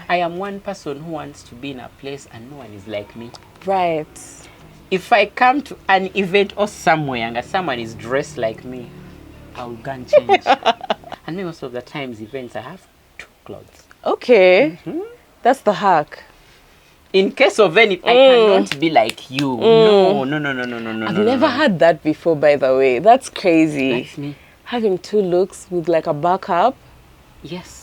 I am one person who wants to be in a place and no one is like me. Right. If I come to an event or somewhere and someone is dressed like me, I'll go and change. And most of the times events I have 2 clothes. Okay. That's the hack. In case of any, I cannot be like you. No. I've never had that before, by the way. That's crazy. That's me. Having 2 looks with like a backup. Yes.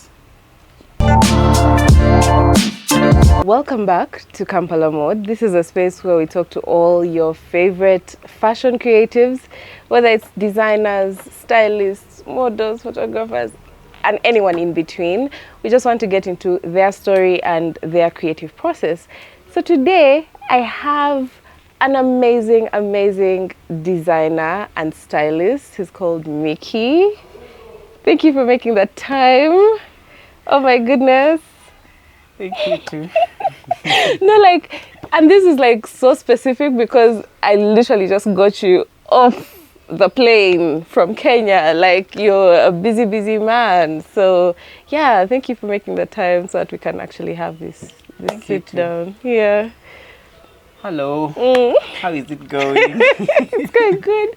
Welcome back to Kampala Mode. This is a space where we talk to all your favorite fashion creatives, whether it's designers, stylists, models, photographers, and anyone in between. We just want to get into their story and their creative process. So today I have an amazing designer and stylist. He's called Micky. Thank you for making the time. Oh my goodness. Thank you too. No, and this is so specific because I literally just got you off the plane from Kenya. You're a busy man. So yeah, thank you for making the time so that we can actually have this sit down. Yeah. Hello. How is it going? It's going good.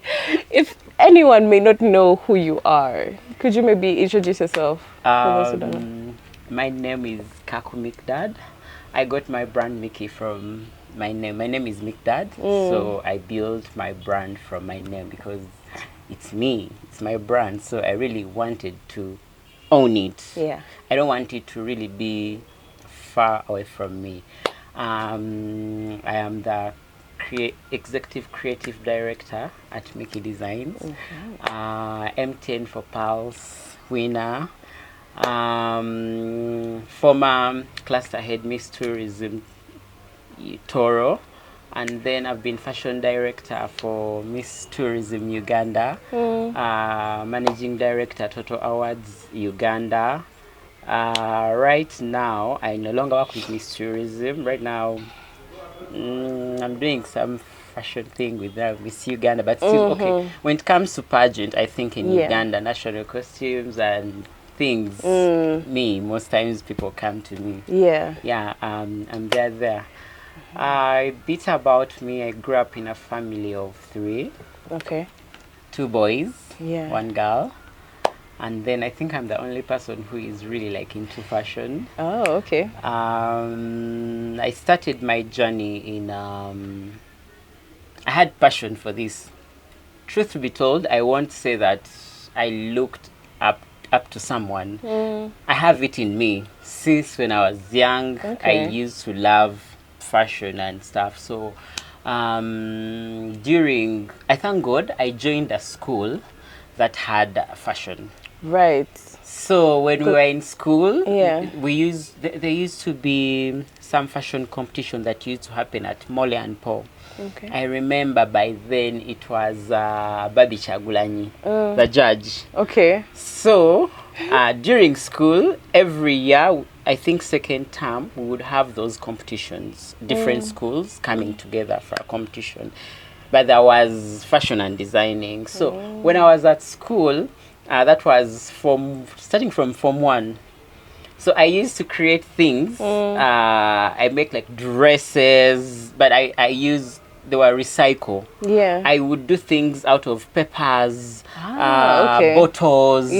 If anyone may not know who you are, could you maybe introduce yourself? For those who don't know? My name is Kaaku Mickydad. I got my brand Micky from my name. My name is Mickydad, so I built my brand from my name because it's me. It's my brand, so I really wanted to own it. Yeah. I don't want it to really be far away from me. I am the executive creative director at Mickyzdesigns. M10 for Pulse winner. Former cluster head Miss Tourism Toro, and then I've been fashion director for Miss Tourism Uganda, managing director Total Awards Uganda. Right now I no longer work with Miss Tourism. Right now I'm doing some fashion thing with Miss Uganda, but still okay. When it comes to pageant, I think in Uganda, national costumes and things, most times people come to me. I'm there. A bit about me: I grew up in a family of 3. 2 boys, 1 girl, and then I think I'm the only person who is really into fashion. I started my journey in I had passion for this. Truth to be told, I won't say that I looked up to someone. I have it in me since when I was young. I used to love fashion and stuff. So I thank God I joined a school that had fashion. Right. So when we were in school, there used to be some fashion competition that used to happen at Mole and Paul. I remember by then it was Babi Chagulanyi, the judge. So during school, every year, I think 2nd term, we would have those competitions, different schools coming together for a competition. But there was fashion and designing. So when I was at school, that was starting from Form 1. So I used to create things. I make dresses, but they were recycle. I would do things out of papers, bottles.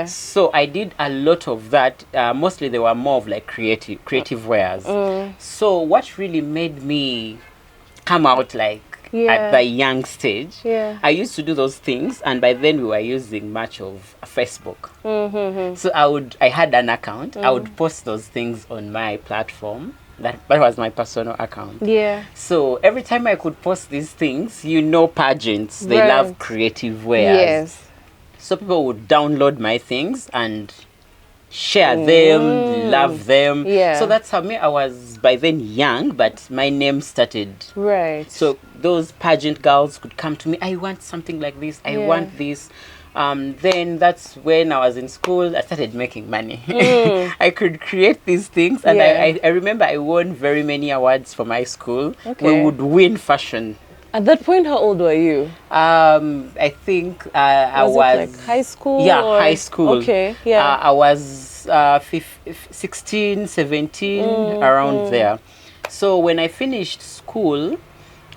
So I did a lot of that. Mostly they were more of creative wares. So what really made me come out at the young stage, I used to do those things, and by then we were using much of Facebook. So I had an account. I would post those things on my platform. That was my personal account. So every time I could post these things, pageants, they love creative wares. So people would download my things and share them, love them. So that's how I was by then young, but my name started. So those pageant girls could come to me. I want something like this. I want this. Then that's when I was in school, I started making money. I could create these things, and I remember I won very many awards for my school. We would win fashion. At that point, how old were you? I think I was high school? Yeah, high school. I was 16, 17, around there. So when I finished school,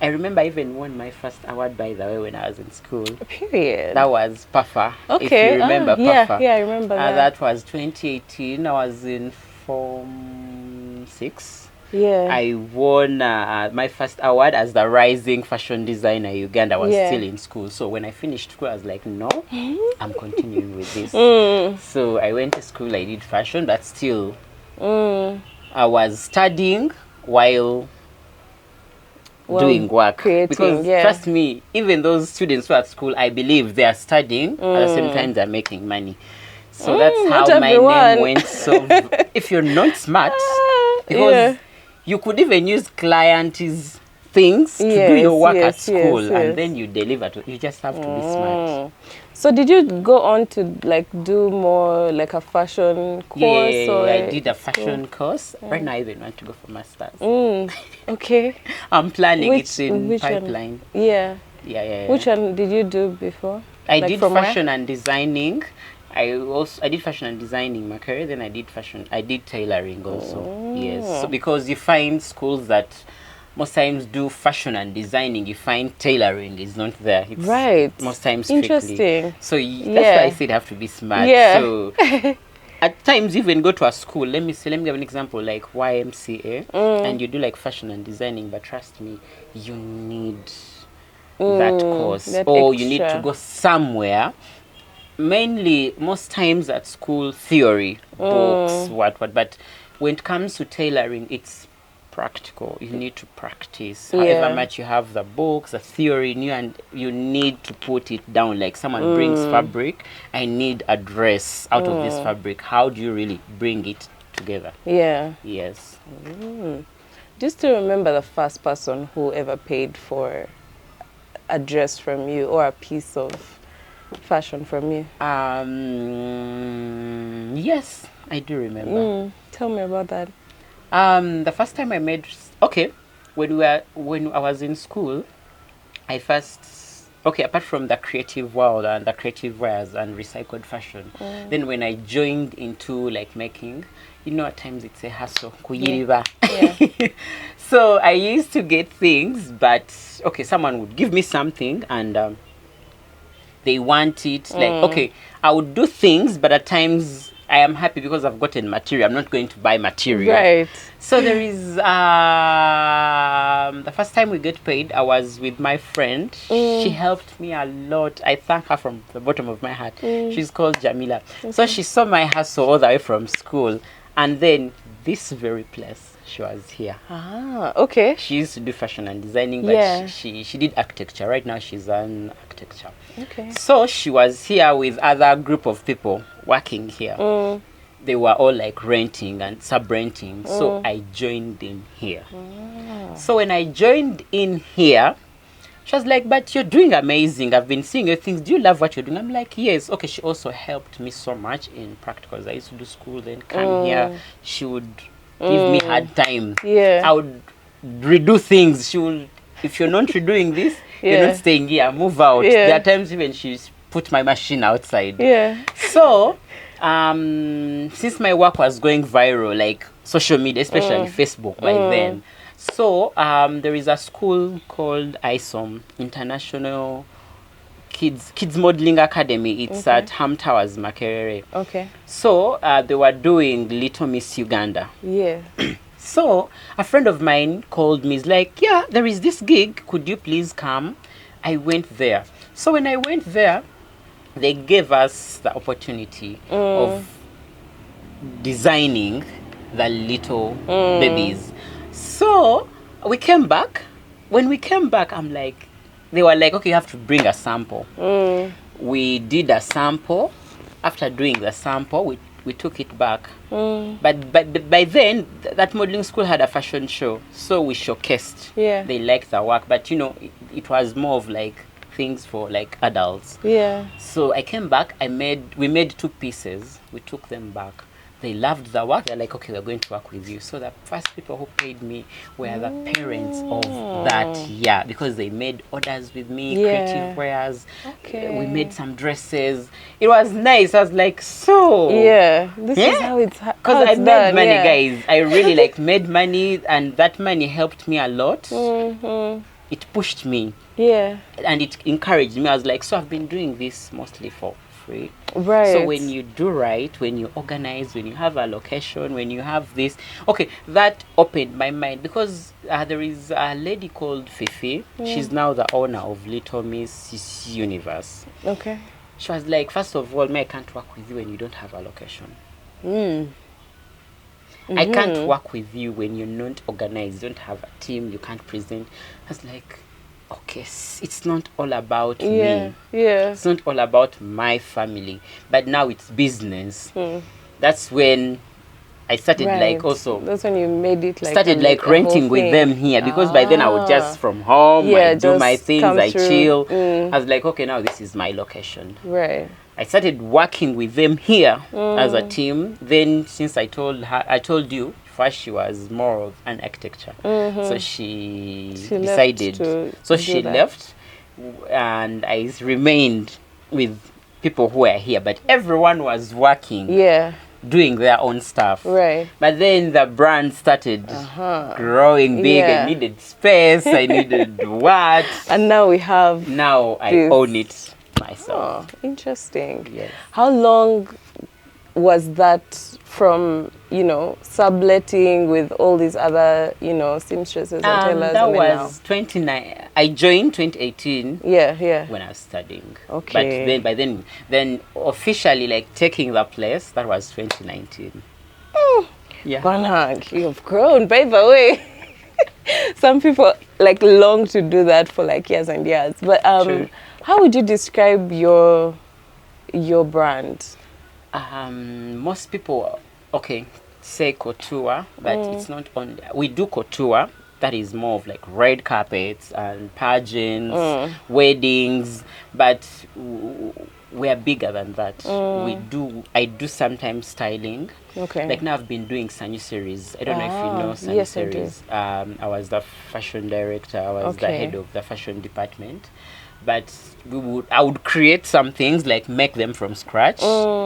I remember I even won my first award, by the way, when I was in school. Period. That was PAFA. Okay. If you remember PAFA. Yeah, I remember that. That was 2018. I was in Form 6. Yeah. I won my first award as the rising fashion designer in Uganda. I was still in school. So when I finished school, I was like, no, I'm continuing with this. So I went to school, I did fashion, but still I was studying while doing work. Creating, because trust me, even those students who are at school, I believe they are studying at the same time they're making money. So that's how my name went. So if you're not smart, because you could even use clients' things to do your work at school, and then you deliver to. You just have to be smart. So did you go on to like do more like a fashion course? Yeah, I did a fashion course. Right now I even want to go for masters. Okay. I'm planning. It's in pipeline. One? Yeah. Yeah. Which one did you do before? I did fashion and designing. I did fashion and designing my career. Then I did tailoring also. Yes. So because you find schools that most times do fashion and designing, you find tailoring is not there. It's right. Most times strictly. Interesting. So that's why I said you have to be smart. Yeah. So at times you even go to a school. Let me give an example like YMCA, and you do like fashion and designing. But trust me, you need that course, or you need to go somewhere. Mainly, most times at school, theory, books, what. But when it comes to tailoring, it's practical. You need to practice. However much you have the books, the theory, and you need to put it down. Like someone brings fabric, I need a dress out of this fabric. How do you really bring it together? Yeah. Yes. Just to remember the first person who ever paid for a dress from you or a piece of fashion from you. Yes, I do remember. Tell me about that. The first time I made, when I was in school, apart from the creative world and the creative wares and recycled fashion, then when I joined into like making, at times it's a hassle. So I used to get things, but someone would give me something and they want it like, I would do things, but at times I am happy because I've gotten material. I'm not going to buy material. Right. So there is, the first time we get paid, I was with my friend. She helped me a lot. I thank her from the bottom of my heart. She's called Jamila. So she saw my hustle all the way from school. And then this very place, she was here. Okay. She used to do fashion and designing, but she did architecture. Right now she's an architecture. Okay. So she was here with other group of people working here. They were all like renting and sub-renting. So I joined in here. So when I joined in here, she was like, but you're doing amazing. I've been seeing your things. Do you love what you're doing? I'm like, yes. Okay, she also helped me so much in practicals. I used to do school, then come here. She would give me hard time. Yeah. I would redo things. She would, if you're not redoing this, you're not staying here, move out. There are times even she's put my machine outside. Yeah. So, since my work was going viral, like social media, especially Facebook by then, so there is a school called ISOM, International Kids Modeling Academy. It's at Ham Towers, Makerere. Okay. So they were doing Little Miss Uganda. Yeah. So a friend of mine called me. He's like, yeah, there is this gig. Could you please come? I went there. So when I went there, they gave us the opportunity of designing the little babies. So we came back. When we came back, they were like, okay, you have to bring a sample. We did a sample. After doing the sample, we took it back. But by then, that modeling school had a fashion show. So we showcased. Yeah. They liked the work. But, it was more of like things for like adults. Yeah. So I came back. We made 2 pieces. We took them back. They loved the work. They're like, okay, we're going to work with you. So the first people who paid me were the parents of that year, because they made orders with me, creative wares. Okay. We made some dresses. It was nice. I was like, so. Yeah. This is how it's because I made money, guys. I really like made money, and that money helped me a lot. It pushed me. Yeah. And it encouraged me. I was like, so I've been doing this mostly for free. Right. So when you do right, when you organize, when you have a location, when you have this, okay, that opened my mind, because there is a lady called Fifi. She's now the owner of Little Miss Universe. Okay. She was like, first of all, I can't work with you when you don't have a location. I can't work with you when you're not organized, don't have a team, you can't present. I was like, okay, it's not all about me. Yeah. It's not all about my family, but now it's business. That's when I started like also. That's when you made it like started like renting with them here, because by then I would just from home, I do my things, I chill. I was like, okay, now this is my location. Right. I started working with them here as a team. Then since I told you, first she was more of an architecture. So she decided. So she left, and I remained with people who were here. But everyone was working. Yeah. Doing their own stuff. Right. But then the brand started growing big. I needed space. I needed what? And now I own it myself. Oh, interesting. Yes. How long was that from, subletting with all these other, seamstresses and tailors? That was 29. I joined 2018. Yeah. When I was studying. Okay. But then officially like taking the place, that was 2019. Yeah. Banhag, you've grown, by the way. Some people like long to do that for like years and years. But how would you describe your brand? Most people, say couture, but it's not only. We do couture. That is more of like red carpets and pageants, weddings, but we are bigger than that. I do sometimes styling. Okay. Like now I've been doing Sanyu series. I don't know if you know Sanyu series. I was the fashion director. I was the head of the fashion department. But I would create some things, like make them from scratch.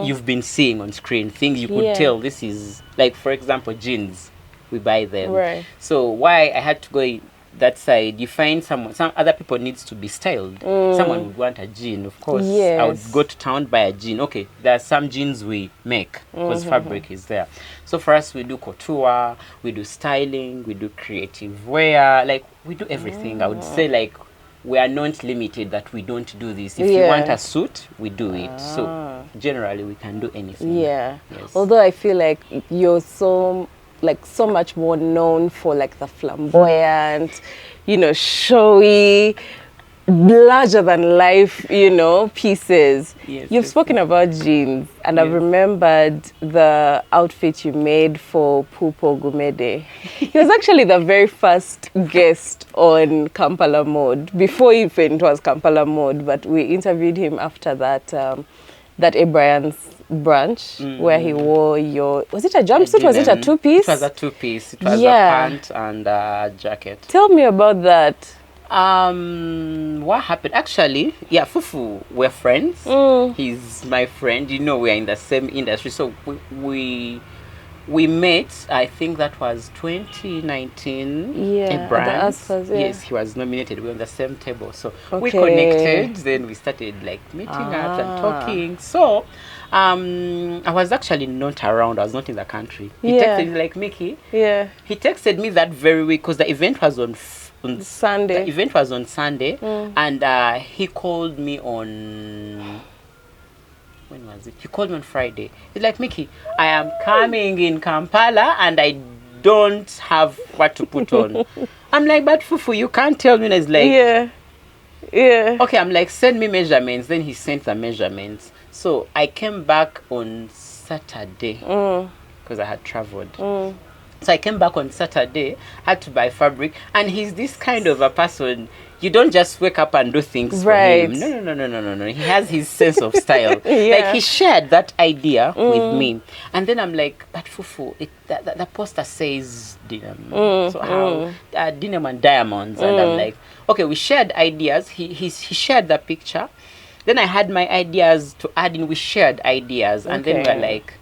You've been seeing on screen, things you could tell this is, like for example, jeans. We buy them. Right. So why I had to go that side, you find some other people needs to be styled. Someone would want a jean, of course. Yes. I would go to town, buy a jean. Okay, there are some jeans we make because fabric is there. So for us, we do couture, we do styling, we do creative wear, like we do everything. I would say like we are not limited that we don't do this. If you want a suit, we do it. So generally we can do anything. Yeah. Yes. Although I feel like you're so much more known for like the flamboyant, showy, larger than life, pieces. Yes, You've spoken about jeans, and I've remembered the outfit you made for Phupho Gumede. He was actually the very first guest on Kampala Mode, before even it was Kampala Mode, but we interviewed him after that, that Abraham's branch, where he wore was it a jumpsuit? Was it a two-piece? It was a two-piece. It was a pant and a jacket. Tell me about that. What happened? Actually, Phupho, we're friends. He's my friend. We're in the same industry. So we met, I think that was 2019. Yeah, Aspas, Yes, he was nominated. We were on the same table. So we connected. Then we started like meeting up and talking. So I was actually not around. I was not in the country. He texted me like, Micky. Yeah. He texted me that very week because the event was on Sunday. The event was on Sunday, and he called me on. When was it? He called me on Friday. He's like, Micky, I am coming in Kampala and I don't have what to put on. I'm like, but Phupho, you can't tell me. And he's like, yeah. Okay, I'm like, send me measurements. Then he sent the measurements. So I came back on Saturday because I had traveled. So I came back on Saturday, had to buy fabric, and he's this kind of a person. You don't just wake up and do things for him. No. He has his sense of style. Like he shared that idea with me, and then I'm like, but Phupho, the poster says denim. So how denim and diamonds, and I'm like, okay, we shared ideas. He shared the picture. Then I had my ideas to add in. We shared ideas, and then we're like,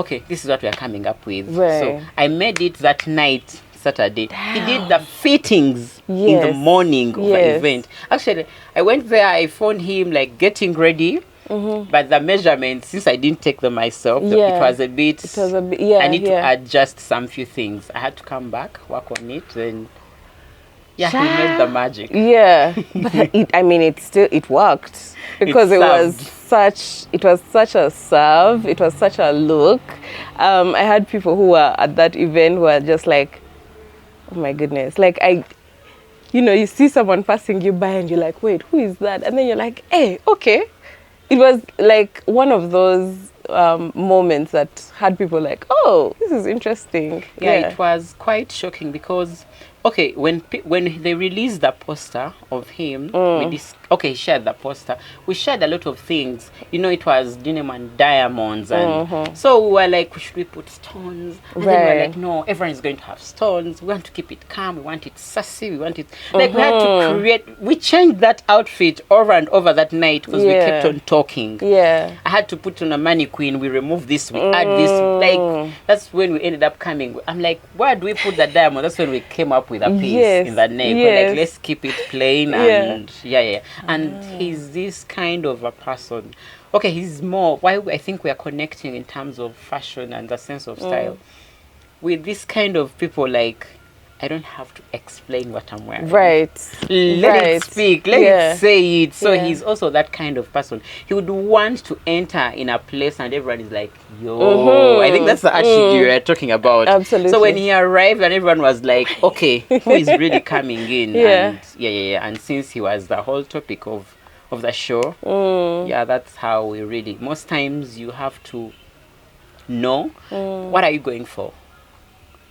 okay, this is what we are coming up with. Right. So I made it that night, Saturday. Damn. He did the fittings Yes. in the morning of the event. Actually, I went there, I found him like getting ready. But the measurements, since I didn't take them myself, it was a bit, I need to adjust some few things. I had to come back, work on it, and he made the magic. Yeah, but it worked, because it was such a serve, it was such a look. I had people who were at that event who were just like, oh my goodness, like you see someone passing you by and you're like, wait, who is that? And then you're like, hey, okay. It was like one of those moments that had people like, oh, this is interesting. Yeah, it was quite shocking because, okay, when they released the poster of him, he shared the poster. We shared a lot of things. It was denim and diamonds. And so we were like, should we put stones? And then we were like, no, everyone is going to have stones. We want to keep it calm. We want it sassy. We want it... Like, we had to create... We changed that outfit over and over that night because we kept on talking. Yeah. I had to put on a mannequin. We removed this. We add this. Like, that's when we ended up coming. I'm like, where do we put the diamond? That's when we came up with a piece in the neck. We're like, let's keep it plain. And and he's this kind of a person. Okay, he's more, why I think we are connecting in terms of fashion and the sense of style. With this kind of people, like, I don't have to explain what I'm wearing. Right. Let it speak. Let it say it. So he's also that kind of person. He would want to enter in a place and everyone is like, yo. I think that's the attitude you were talking about. Absolutely. So when he arrived and everyone was like, okay, who is really coming in? And and since he was the whole topic of the show, that's how we really... Most times you have to know, what are you going for?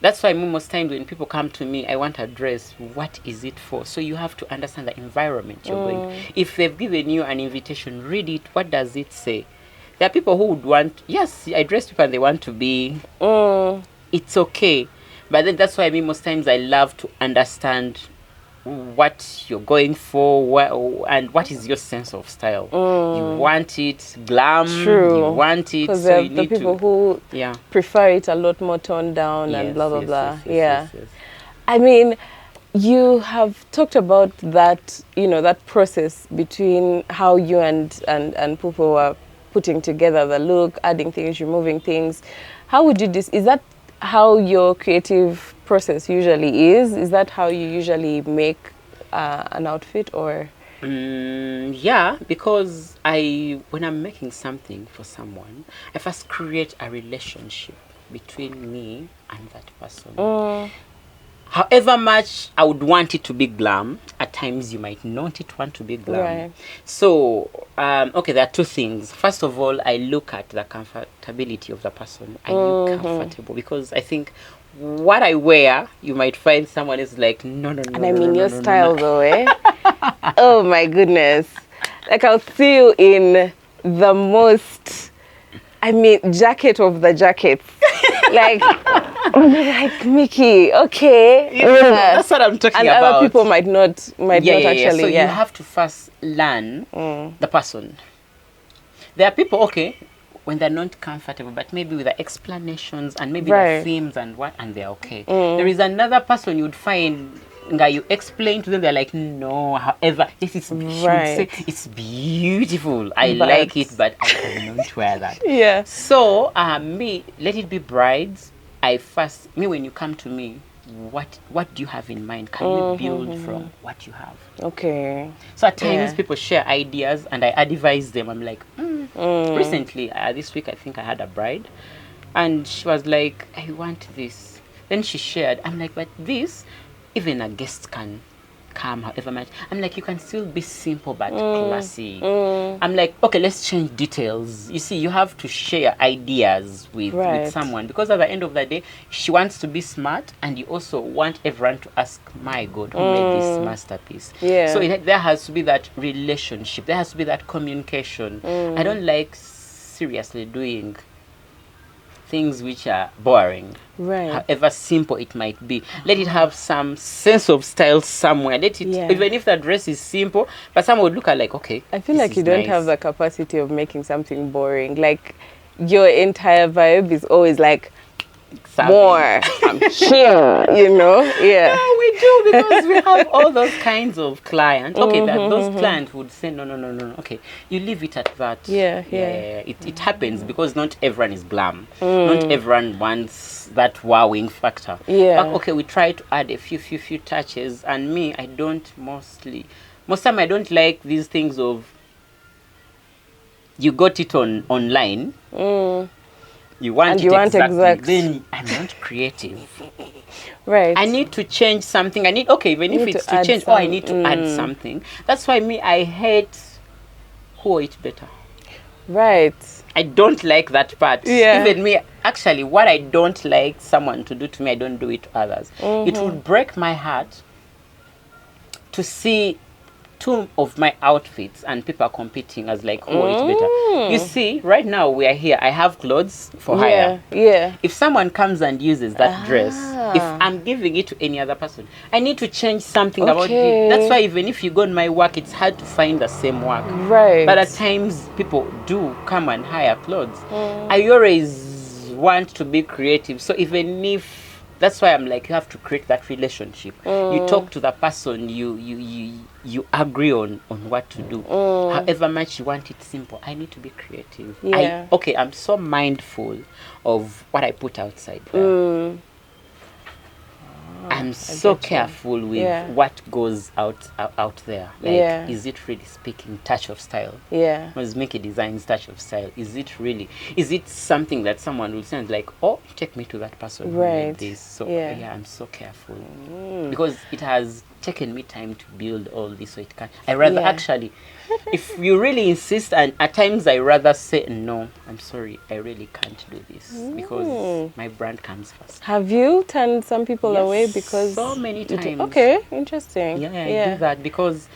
That's why most times when people come to me, I want a dress. What is it for? So you have to understand the environment you're going. If they've given you an invitation, read it. What does it say? There are people who would want, yes, I dress people and they want to be, it's okay. But then that's why most times I love to understand what you're going for, and what is your sense of style. You want it glam, you want it, because so the people who prefer it a lot more toned down and blah blah blah. Yes. I mean, you have talked about that, that process between how you and Phupho were putting together the look, adding things, removing things. How would you is that how your creative process usually is? Is that how you usually make an outfit, or? Yeah, because when I'm making something for someone, I first create a relationship between me and that person. However much I would want it to be glam, at times you might not want to be glam. Right. So, okay, there are two things. First of all, I look at the comfortability of the person. Are you comfortable? Because I think what I wear, you might find someone is like, no. And I mean, your style though, eh? Oh my goodness. Like, I'll see you in the most, jacket of the jackets. Like Micky, okay. That's what I'm talking about. And other people might not actually. So you have to first learn the person. There are people, okay, when they're not comfortable, but maybe with the explanations and maybe the themes and they're okay. There is another person you'd find, you explain to them, they're like, no, however, this is it's beautiful. I like it, but I cannot wear that. So, let it be brides. When you come to me, what do you have in mind? Can we build from what you have? Okay. So at times people share ideas and I advise them. I'm like, recently, this week, I think I had a bride and she was like, I want this. Then she shared. I'm like, but this, even a guest can come however much. I'm like, you can still be simple but classy. I'm like, okay, let's change details. You see, you have to share ideas with someone, because at the end of the day, she wants to be smart and you also want everyone to ask, my God, who made this masterpiece? So there has to be that relationship. There has to be that communication. I don't like seriously doing things which are boring, however simple it might be. Let it have some sense of style somewhere. Let it, even if the dress is simple, but someone would look at like, okay, I feel like you don't have the capacity of making something boring. Like, your entire vibe is always like, more, I'm here, you know? Yeah. No, we do, because we have all those kinds of clients. Okay, those clients would say, no. Okay, you leave it at that. Yeah. It happens because not everyone is glam. Not everyone wants that wowing factor. Yeah. But okay, we try to add a few touches, and me, I don't most time I don't like these things of you got it online. You want exactly. Then I'm not creative. Right. I need to change something. Even if it's to change, I need to add something. That's why I hate who it better. Right. I don't like that part. Yeah. Even me, actually, what I don't like someone to do to me, I don't do it to others. It would break my heart to see two of my outfits and people are competing as like, who it better. You see, right now we are here. I have clothes for hire. Yeah. If someone comes and uses that dress, if I'm giving it to any other person, I need to change something about it. That's why even if you go on my work, it's hard to find the same work. Right. But at times people do come and hire clothes. I always want to be creative. So even if that's why I'm like, you have to create that relationship. You talk to the person, you agree on what to do. However much you want it simple, I need to be creative. Yeah. I'm so mindful of what I put outside there. I'm so careful with what goes out there. Like, is it really speaking touch of style? Yeah. Was Mickyzdesigns touch of style? Is it something that someone will say like, oh, take me to that person who made this? So I'm so careful because it has taken me time to build all this, so it can. I rather actually, if you really insist, and at times I rather say no. I'm sorry, I really can't do this because my brand comes first. Have you turned some people away because so many times? Okay, interesting. Yeah, I do that because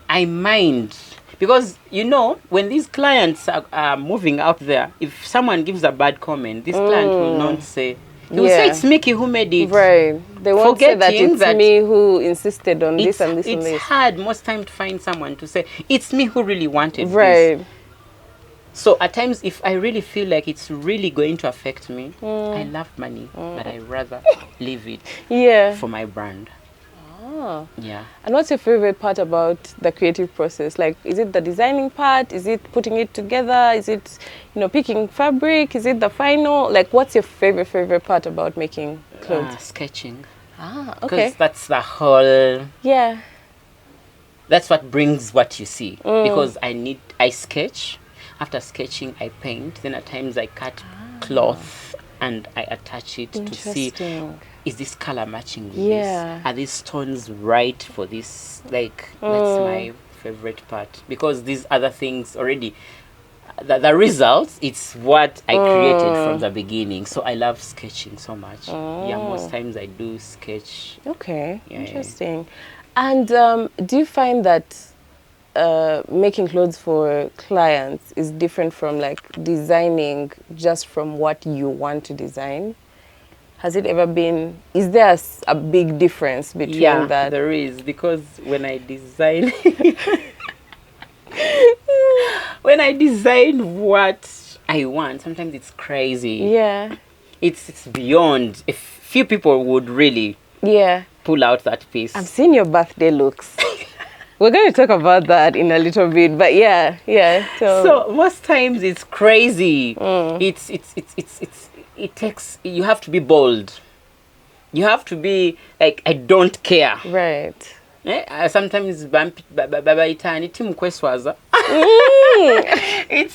I mind. Because, when these clients are moving out there, if someone gives a bad comment, this client will not say, he will say it's Micky who made it. Right. They won't say that it's me who insisted on this and this and this. It's hard most time to find someone to say, it's me who really wanted this. So at times, if I really feel like it's really going to affect me, I love money, but I rather leave it for my brand. Yeah. And what's your favorite part about the creative process? Like, is it the designing part? Is it putting it together? Is it, picking fabric? Is it the final? Like, what's your favorite part about making clothes? Sketching. Okay. Because that's the whole... Yeah. That's what brings what you see. Because I sketch. After sketching, I paint. Then at times I cut cloth and I attach it to see... Is this color matching with this? Are these tones right for this? Like, that's my favorite part. Because these other things already, the results, it's what I created from the beginning. So I love sketching so much. Yeah, most times I do sketch. Okay, interesting. And do you find that making clothes for clients is different from like designing just from what you want to design? Has it ever been, is there a big difference between that? Yeah, there is, because when I design, what I want, sometimes it's crazy. Yeah. It's beyond, if few people would really pull out that piece. I've seen your birthday looks. We're going to talk about that in a little bit, but yeah. So most times it's crazy. It takes, you have to be bold. You have to be like, I don't care. Right. Sometimes it's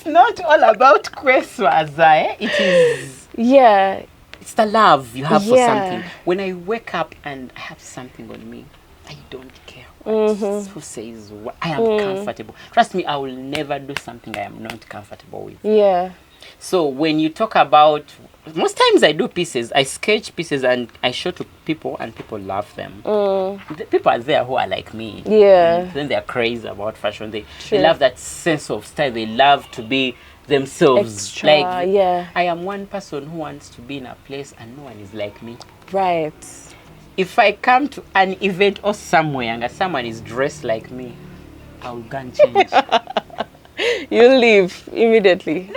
not all about kweswaza. It is. Yeah. It's the love you have for something. When I wake up and I have something on me, I don't care who says what. I am comfortable. Trust me, I will never do something I am not comfortable with. Yeah. So when you talk about, most times I do pieces, I sketch pieces and I show to people and people love them. The people are there who are like me. Yeah. Then they're crazy about fashion. They love that sense of style. They love to be themselves. Extra, like, I am one person who wants to be in a place and no one is like me. Right. If I come to an event or somewhere and someone is dressed like me, I will go and change. You leave immediately.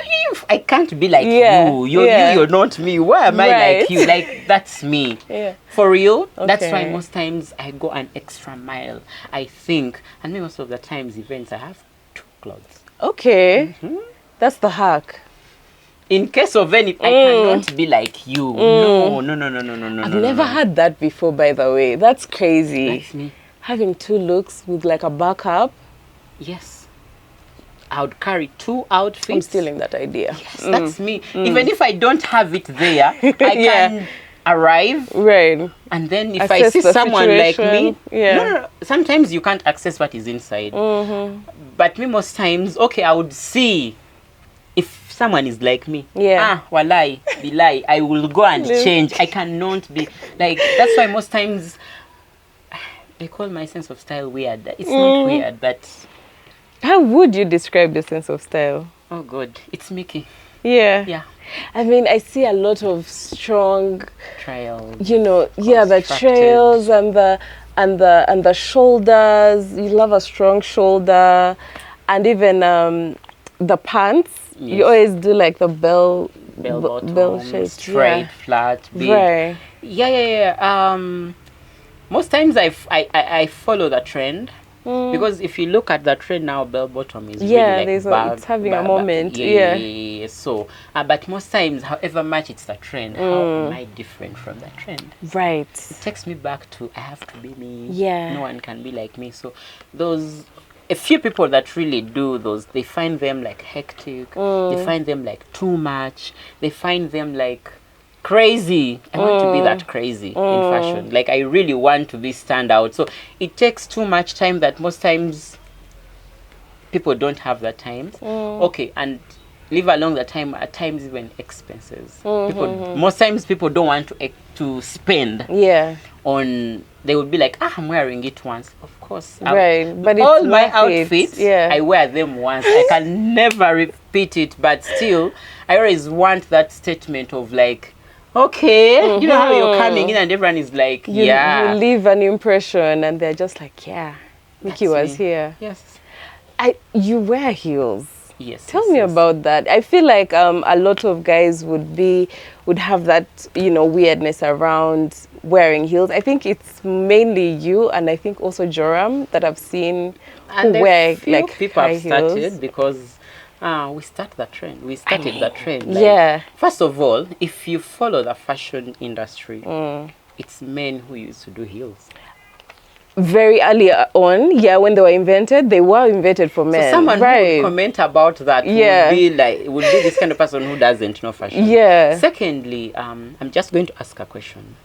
I can't be like you. You're not me. Why am I like you? Like, that's me. Yeah. For real. Okay. That's why most times I go an extra mile. I think, and most of the times events I have 2 clothes. Okay. That's the hack. In case of any, I cannot be like you. No. I've never had that before, by the way. That's crazy. That's me. Having 2 looks with like a backup. Yes. I would carry 2 outfits. I'm stealing that idea. Yes, that's me. Even if I don't have it there, I can arrive. Right. And then if I see someone situation. like me, no, sometimes you can't access what is inside. But me most times, okay, I would see if someone is like me. Walai, bilai, I will go and change. I cannot be like, that's why most times they call my sense of style weird. It's not weird, but... How would you describe your sense of style? Oh God, it's Micky. Yeah. I mean, I see a lot of strong trails. The trails and the shoulders. You love a strong shoulder, and even the pants. Yes. You always do like the bell shape, straight, flat, big. Right. Yeah. Most times I follow the trend. Because if you look at the trend now, bell bottom is really like it's having a moment. So, but most times, however much it's the trend, how am I different from the trend? Right. It takes me back to I have to be me. Yeah. No one can be like me. So, a few people that really do those, they find them like hectic. They find them like too much. They find them like crazy. I want to be that crazy in fashion. Like, I really want to be stand out. So it takes too much time that most times people don't have that time. Okay, and leave along the time, at times even expenses. Most times people don't want to spend on, they would be like, I'm wearing it once. Of course. Right. But all my outfits, I wear them once. I can never repeat it, but still, I always want that statement of like, okay, you know how you're coming in and everyone is like, you leave an impression and they're just like, Micky was here. Yes. You wear heels. Yes. Tell me about that. I feel like a lot of guys would have that, weirdness around wearing heels. I think it's mainly you and I think also Joram that I've seen who wear like people high have started heels. Because we started the trend. Like, first of all, if you follow the fashion industry, it's men who used to do heels. Very early on, when they were invented for men. So someone who would comment about that would be this kind of person who doesn't know fashion. Yeah. Secondly, I'm just going to ask a question.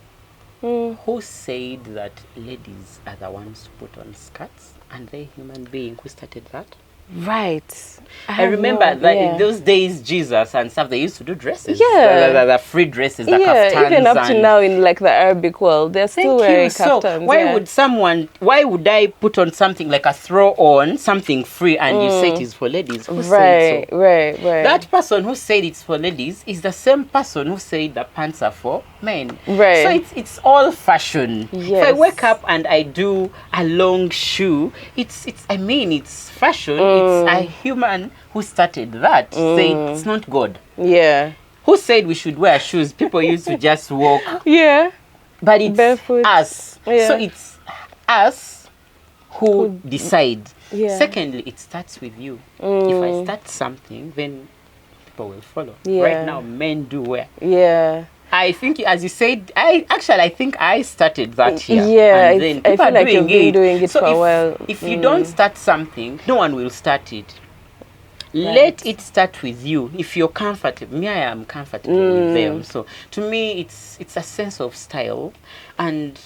Who said that ladies are the ones to put on skirts? And they human being who started that? Right. I remember that in those days, Jesus and stuff, they used to do dresses. The free dresses, the kaftans. Even up to now in like the Arabic world, they're still wearing kaftans. So why would I put on something like a throw on, something free, and you say it is for ladies? Who said so? Right. That person who said it's for ladies is the same person who said the pants are for men. Right. So it's all fashion. Yes. If I wake up and I do a long shoe, it's fashion. It's a human who started that. Say it's not God. Yeah. Who said we should wear shoes? People used to just walk. Yeah. But it's barefoot. Us. Yeah. So it's us who decide. Yeah. Secondly, it starts with you. If I start something, then people will follow. Yeah. Right now, men do wear. Yeah. I think, as you said, I think I started that here. Yeah, and then I feel like you've been doing it so for a while. If you don't start something, no one will start it. Right. Let it start with you. If you're comfortable, I am comfortable with them. So to me, it's a sense of style, and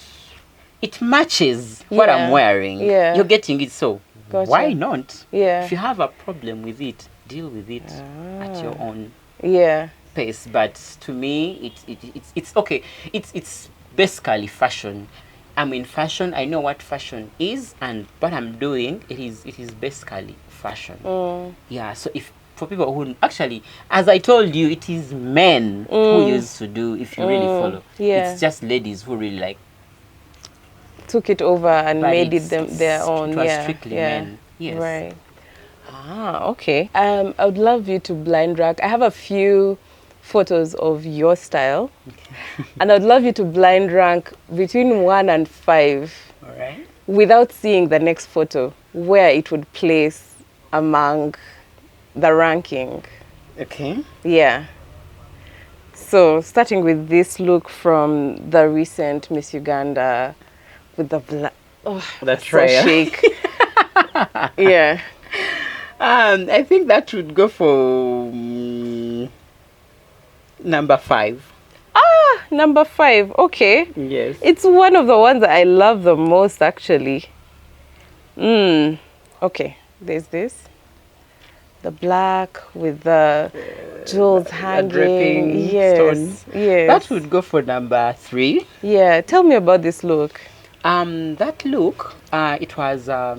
it matches what I'm wearing. Yeah. You're getting it, so why not? Yeah. If you have a problem with it, deal with it at your own pace. But to me, it's okay. It's basically fashion. I'm in fashion. I know what fashion is, and what I'm doing, it is basically fashion. Yeah. So for people who actually, as I told you, it is men who used to do. If you really follow, it's just ladies who really took it over and made it their own. It was strictly men. Yes. Right. Ah, okay. I would love you to blind rank. I have a few photos of your style. Okay. And I'd love you to blind rank between 1 and 5. All right. Without seeing the next photo, where it would place among the ranking. Okay. Yeah. So starting with this look from the recent Miss Uganda with the the trail. So chic. Yeah. I think that would go for number 5. Ah, number 5. Okay. Yes. It's one of the ones that I love the most, actually. Okay. There's this. The black with the jewels hanging. Dripping stones. Yes. That would go for number 3. Yeah. Tell me about this look. That look, it was a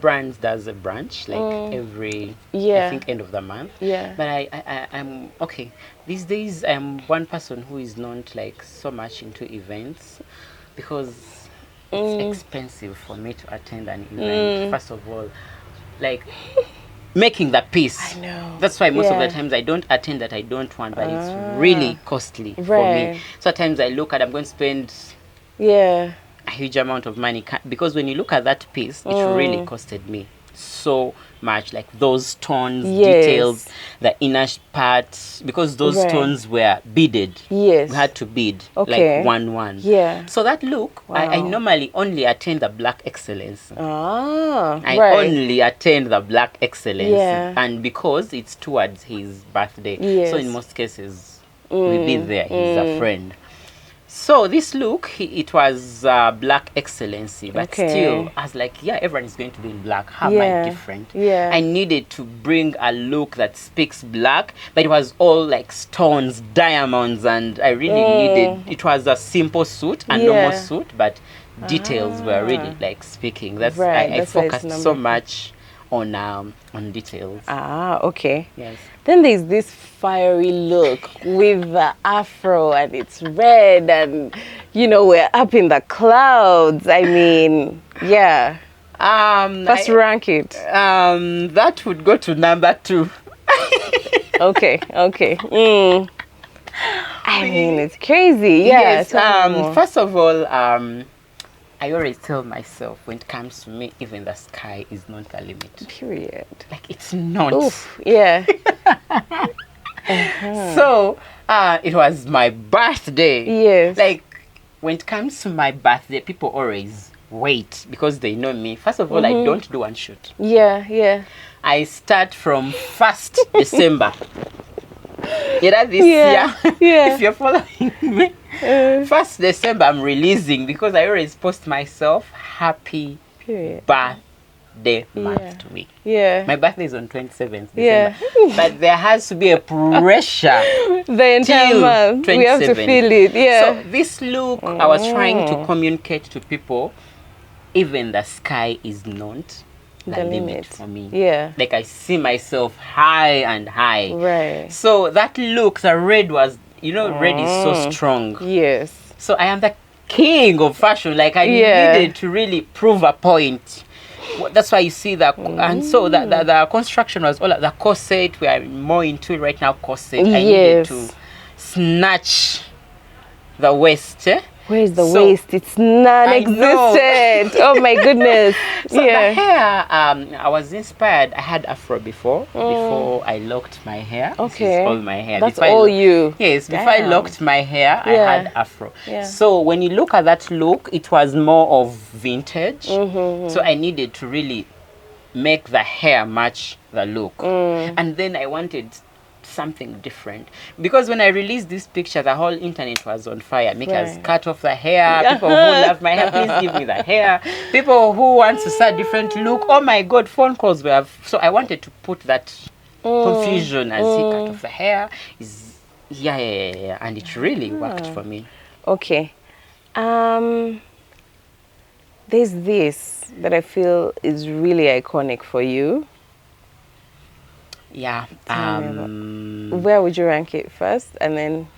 brand does a branch like every I think end of the month. Yeah. But I'm okay. These days I'm one person who is not like so much into events because it's expensive for me to attend an event. First of all, like making the piece. I know. That's why most of the times I don't attend that I don't want, but it's really costly for me. So at times I look at I'm going to spend a huge amount of money because when you look at that piece, it really costed me so much, like those stones, details, the inner part, because those stones were beaded. Yes. We had to bead like one. Yeah. So that look, I normally only attend the black excellence. I only attend the black excellence. Yeah. And because it's towards his birthday. Yes. So in most cases, we be there. He's a friend. So this look, it was black excellency, but still, I was like, yeah, everyone is going to be in black. How am I different? Yeah. I needed to bring a look that speaks black, but it was all like stones, diamonds, and I really needed, it was a simple suit, a normal suit, but details were really like speaking. That's I focused so much on details. Ah, okay. Yes. Then there's this fiery look with the afro and it's red and, you know, we're up in the clouds. I mean, yeah. First rank it. That would go to number 2. Okay. I mean, it's crazy. Yeah. Yes. First of all, I always tell myself when it comes to me, even the sky is not the limit. Period. Like it's not. Oof, yeah. So it was my birthday. Yes. Like when it comes to my birthday, people always wait because they know me. First of all, I don't do one shoot. Yeah. I start from 1st December. This year, if you're following me, 1st December I'm releasing because I always post myself happy birthday month to me. Yeah. My birthday is on 27th December. But there has to be a pressure the entire month. We have to feel it. Yeah. So this look, I was trying to communicate to people, even the sky is not the limit for me. Yeah. Like I see myself high and high. Right. So that look, the red was, red is so strong. Yes. So I am the king of fashion. Like I needed to really prove a point. That's why you see that. And so the construction was all the corset. We are more into it right now. Corset. I needed to snatch the waist. Where's the waist? It's non-existent. Oh my goodness. So the hair, I was inspired. I had afro before I locked my hair. Okay. This is all my hair. That's all you. Yes, before I locked my hair, I had afro. Yeah. So when you look at that look, it was more of vintage. So I needed to really make the hair match the look. And then I wanted something different because when I released this picture, the whole internet was on fire. Micky has cut off the hair. People who love my hair, please give me the hair. People who want to start different look. Oh my God, phone calls were. So I wanted to put that confusion as he cut off the hair. And it really worked for me. Okay. There's this that I feel is really iconic for you. Yeah. Where would you rank it first, and then?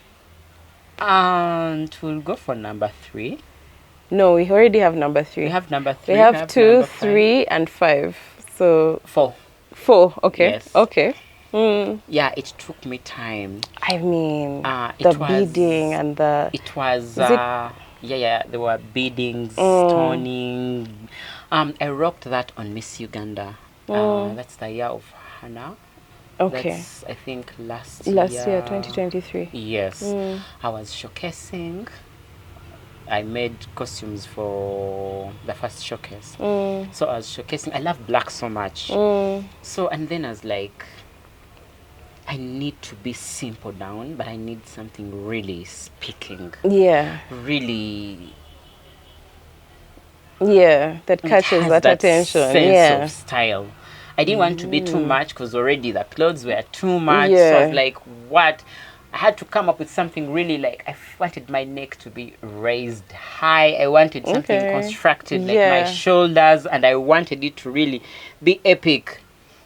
It will go for number 3. No, we already have number 3. We have number 3. We have 2, 3, and 5. So 4. 4. Okay. Yes. Okay. Yeah, it took me time. I mean, the beading and the... It was, yeah, there were beadings, stoning. I rocked that on Miss Uganda. That's the year of Hannah. Okay. That's, I think, last year, 2023. Yes. I was showcasing. I made costumes for the first showcase. So I was showcasing. I love black so much. So, and then I was like, I need to be simple down, but I need something really speaking. Yeah. Really. Yeah, that catches that attention. Sense of style. I didn't want to be too much because already the clothes were too much. So I was like, what? I had to come up with something really like, I wanted my neck to be raised high. I wanted something constructed like my shoulders, and I wanted it to really be epic.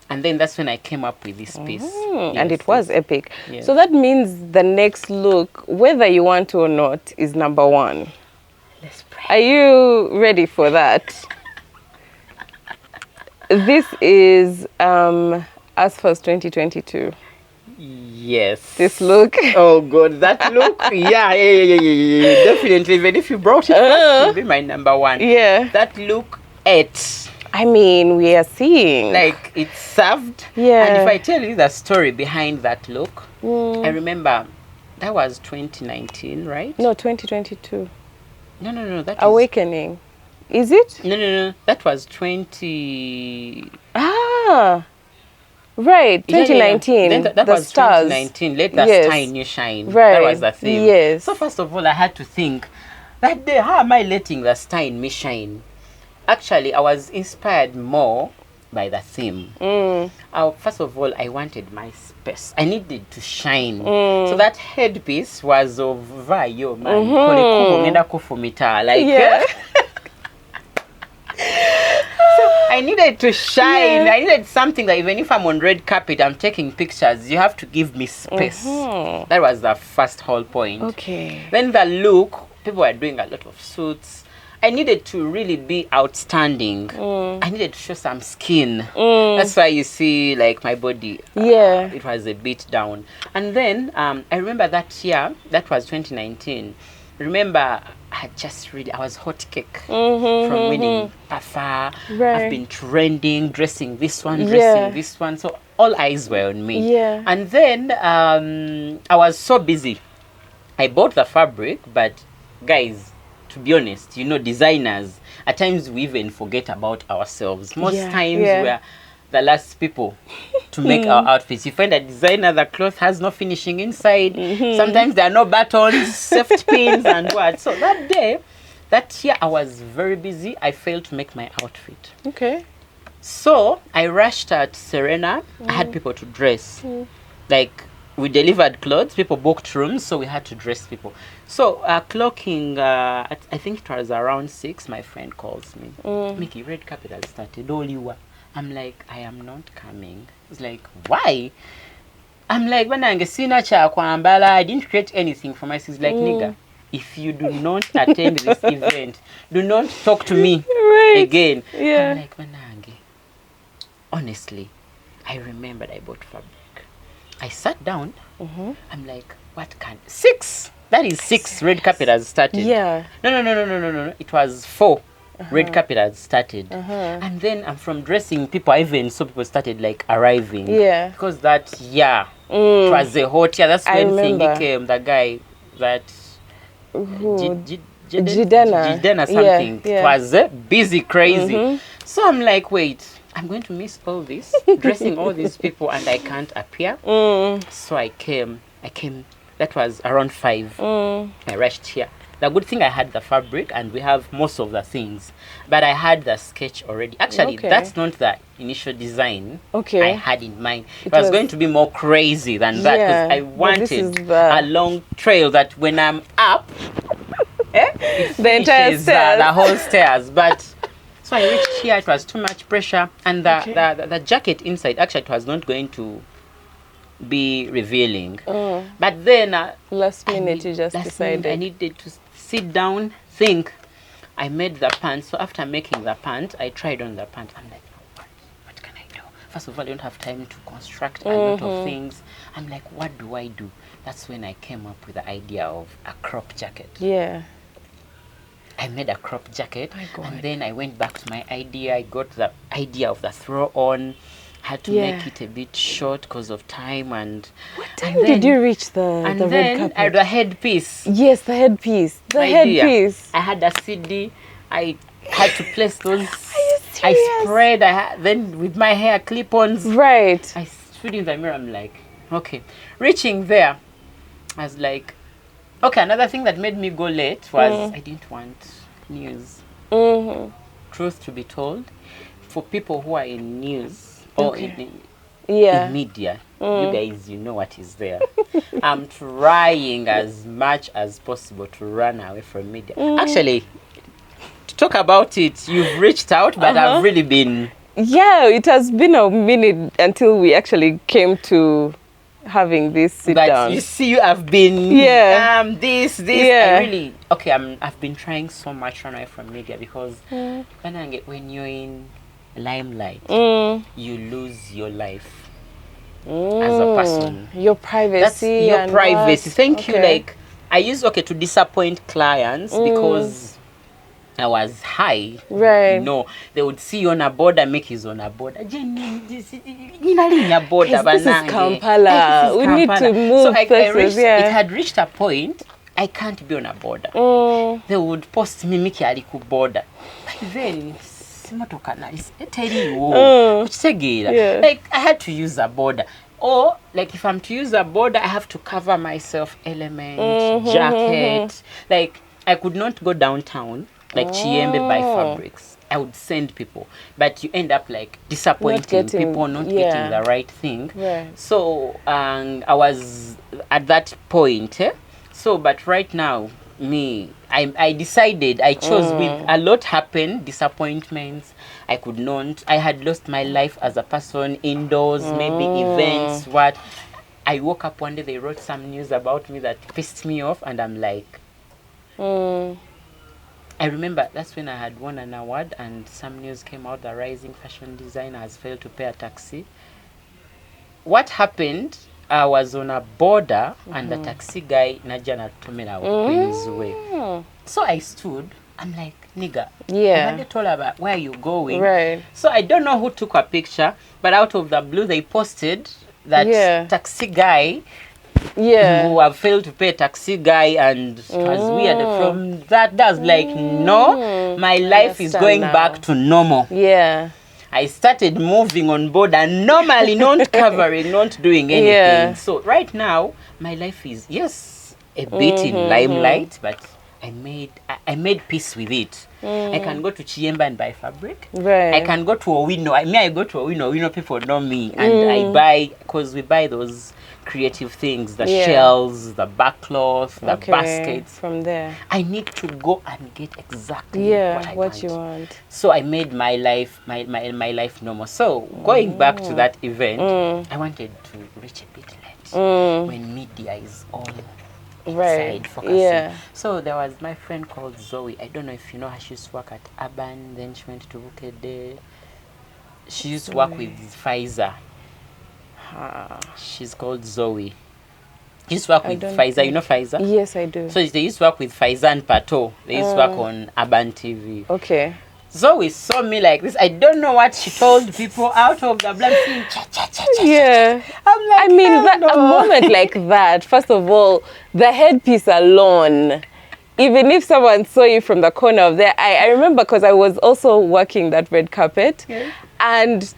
And then that's when I came up with this piece. Yes, and it was epic. Yes. So that means the next look, whether you want to or not, is number 1. Let's pray. Are you ready for that? This is As First 2022. Yes. This look. Oh God, that look. Yeah. Definitely. Even if you brought it first, it would be my number 1. Yeah. That look ate. I mean, we are seeing. Like, it's served. Yeah. And if I tell you the story behind that look, I remember that was 2019, right? No, 2022. No. That Awakening. Is it? No. That was 20... Ah. Right, 2019. Yeah. That was stars. 2019. Let the star in you shine. Right. That was the theme. Yes. So first of all, I had to think, that day, how am I letting the star in me shine? Actually, I was inspired more by the theme. First of all, I wanted my space. I needed to shine. So that headpiece was of Vayo, man. Like, I needed to shine. I needed something that even if I'm on red carpet, I'm taking pictures, you have to give me space. That was the first whole point. Okay. Then the look, people were doing a lot of suits. I needed to really be outstanding. I needed to show some skin. That's why you see, like, my body. It was a bit down. And then I remember that year, that was 2019. Remember, I was hot cake from winning PAFA. I've been trending, dressing this one, dressing this one. So all eyes were on me. And then I was so busy. I bought the fabric, but guys, to be honest, you know, designers, at times we even forget about ourselves. Most times we're the last people to make our outfits. You find a designer, the cloth has no finishing inside. Sometimes there are no buttons, safety pins, and what. So that year, I was very busy. I failed to make my outfit. Okay. So I rushed at Serena. I had people to dress. Like, we delivered clothes, people booked rooms, so we had to dress people. So clocking, I think it was around 6, my friend calls me. Micky, red carpet has started. All you are. I'm like, I am not coming. He's like, why? I'm like, when I didn't create anything for myself. He's like, nigga, if you do not attend this event, do not talk to me again. I'm like, honestly, I remembered I bought fabric. I sat down. I'm like, what can 6? That is 6. Red carpet has started. Yeah. No. It was 4. Red carpet had started. And then I'm from dressing people. I even saw people started like arriving. Yeah. Because that it was a hot year. That's when Thingy came. The guy that Jidena something. It was busy, crazy. So I'm like, wait, I'm going to miss all this, dressing all these people, and I can't appear. So I came. That was around 5. I rushed here. The good thing, I had the fabric, and we have most of the things. But I had the sketch already. Actually, that's not the initial design I had in mind. It was going to be more crazy than that, because I wanted a long trail that when I'm up, it the entire stairs. The whole stairs. But so I reached here. It was too much pressure, and the jacket inside, actually, it was not going to be revealing. But then last minute you just decided I needed to sit down, think. I made the pants. So after making the pants, I tried on the pants. I'm like, what can first of all, I don't have time to construct a lot of things. I'm like, what do I do? That's when I came up with the idea of a crop jacket. Yeah. I made a crop jacket, and then I went back to my idea. I got the idea of the throw-on. Had to make it a bit short because of time. And what time did you reach the red carpet? The headpiece. Yes, the headpiece. The headpiece. I had a CD. I had to place those. I spread. Then with my hair clip-ons. Right. I stood in the mirror. I'm like, okay. Reaching there, I was like, okay. Another thing that made me go late was I didn't want news. Truth to be told, for people who are in news or in media, you guys, you know what is there. I'm trying as much as possible to run away from media. Actually, to talk about it, you've reached out, but I've really been... Yeah, it has been a minute until we actually came to having this sit down. But you see, you have been this. I really I've been trying so much to run away from media because when you're in limelight, you lose your life as a person. Your privacy. That's your privacy. Thank you. Like I used to disappoint clients because I was high. Right. No, they would see you on a border, Micky's on a border. This is Kampala. We need to move places. It had reached a point, I can't be on a border. They would post me, Micky aliku border. But then, like, I had to use a border. Or, like, if I'm to use a border, I have to cover myself, element, jacket. Like, I could not go downtown. Like Chiembe by fabrics. I would send people. But you end up like disappointing people, not getting the right thing. Right. So I was at that point. So but right now, I decided, I chose with a lot happened, disappointments. I could not, I had lost my life as a person indoors, maybe events, what. I woke up one day, they wrote some news about me that pissed me off, and I'm like, I remember that's when I had won an award and some news came out, the rising fashion designer has failed to pay a taxi. What happened, I was on a border and the taxi guy, Najana Tomela, his way. So I stood, I'm like, nigga, I had told her about where you going. Right. So I don't know who took a picture, but out of the blue, they posted that taxi guy who have failed to pay a taxi guy, and it was weird. From that's like, no, my life is going back to normal. I started moving on board and normally not covering, not doing anything. So right now my life is a bit in limelight, but I made peace with it. I can go to Chiemba and buy fabric. Right. I can go to Owino. I go to Owino, people know me, and I buy, because we buy those creative things, the shells, the backcloth, the baskets. From there, I need to go and get exactly what I want. You want. So I made my life my life normal. So going back to that event, I wanted to reach a bit late when media is all inside focusing. So there was my friend called Zoe. I don't know if you know her. She used to work at Urban, then she went to Gumede. She used to work with Pfizer. She's called Zoe. She used to work with Pfizer. You know Pfizer? Yes, I do. So they used to work with Pfizer and Pato. They used to work on Urban TV. Okay. Zoe saw me like this. I don't know what she told people out of the black thing. Yeah. I'm like, I mean, a moment like that, first of all, the headpiece alone, even if someone saw you from the corner of there, I remember because I was also working that red carpet, and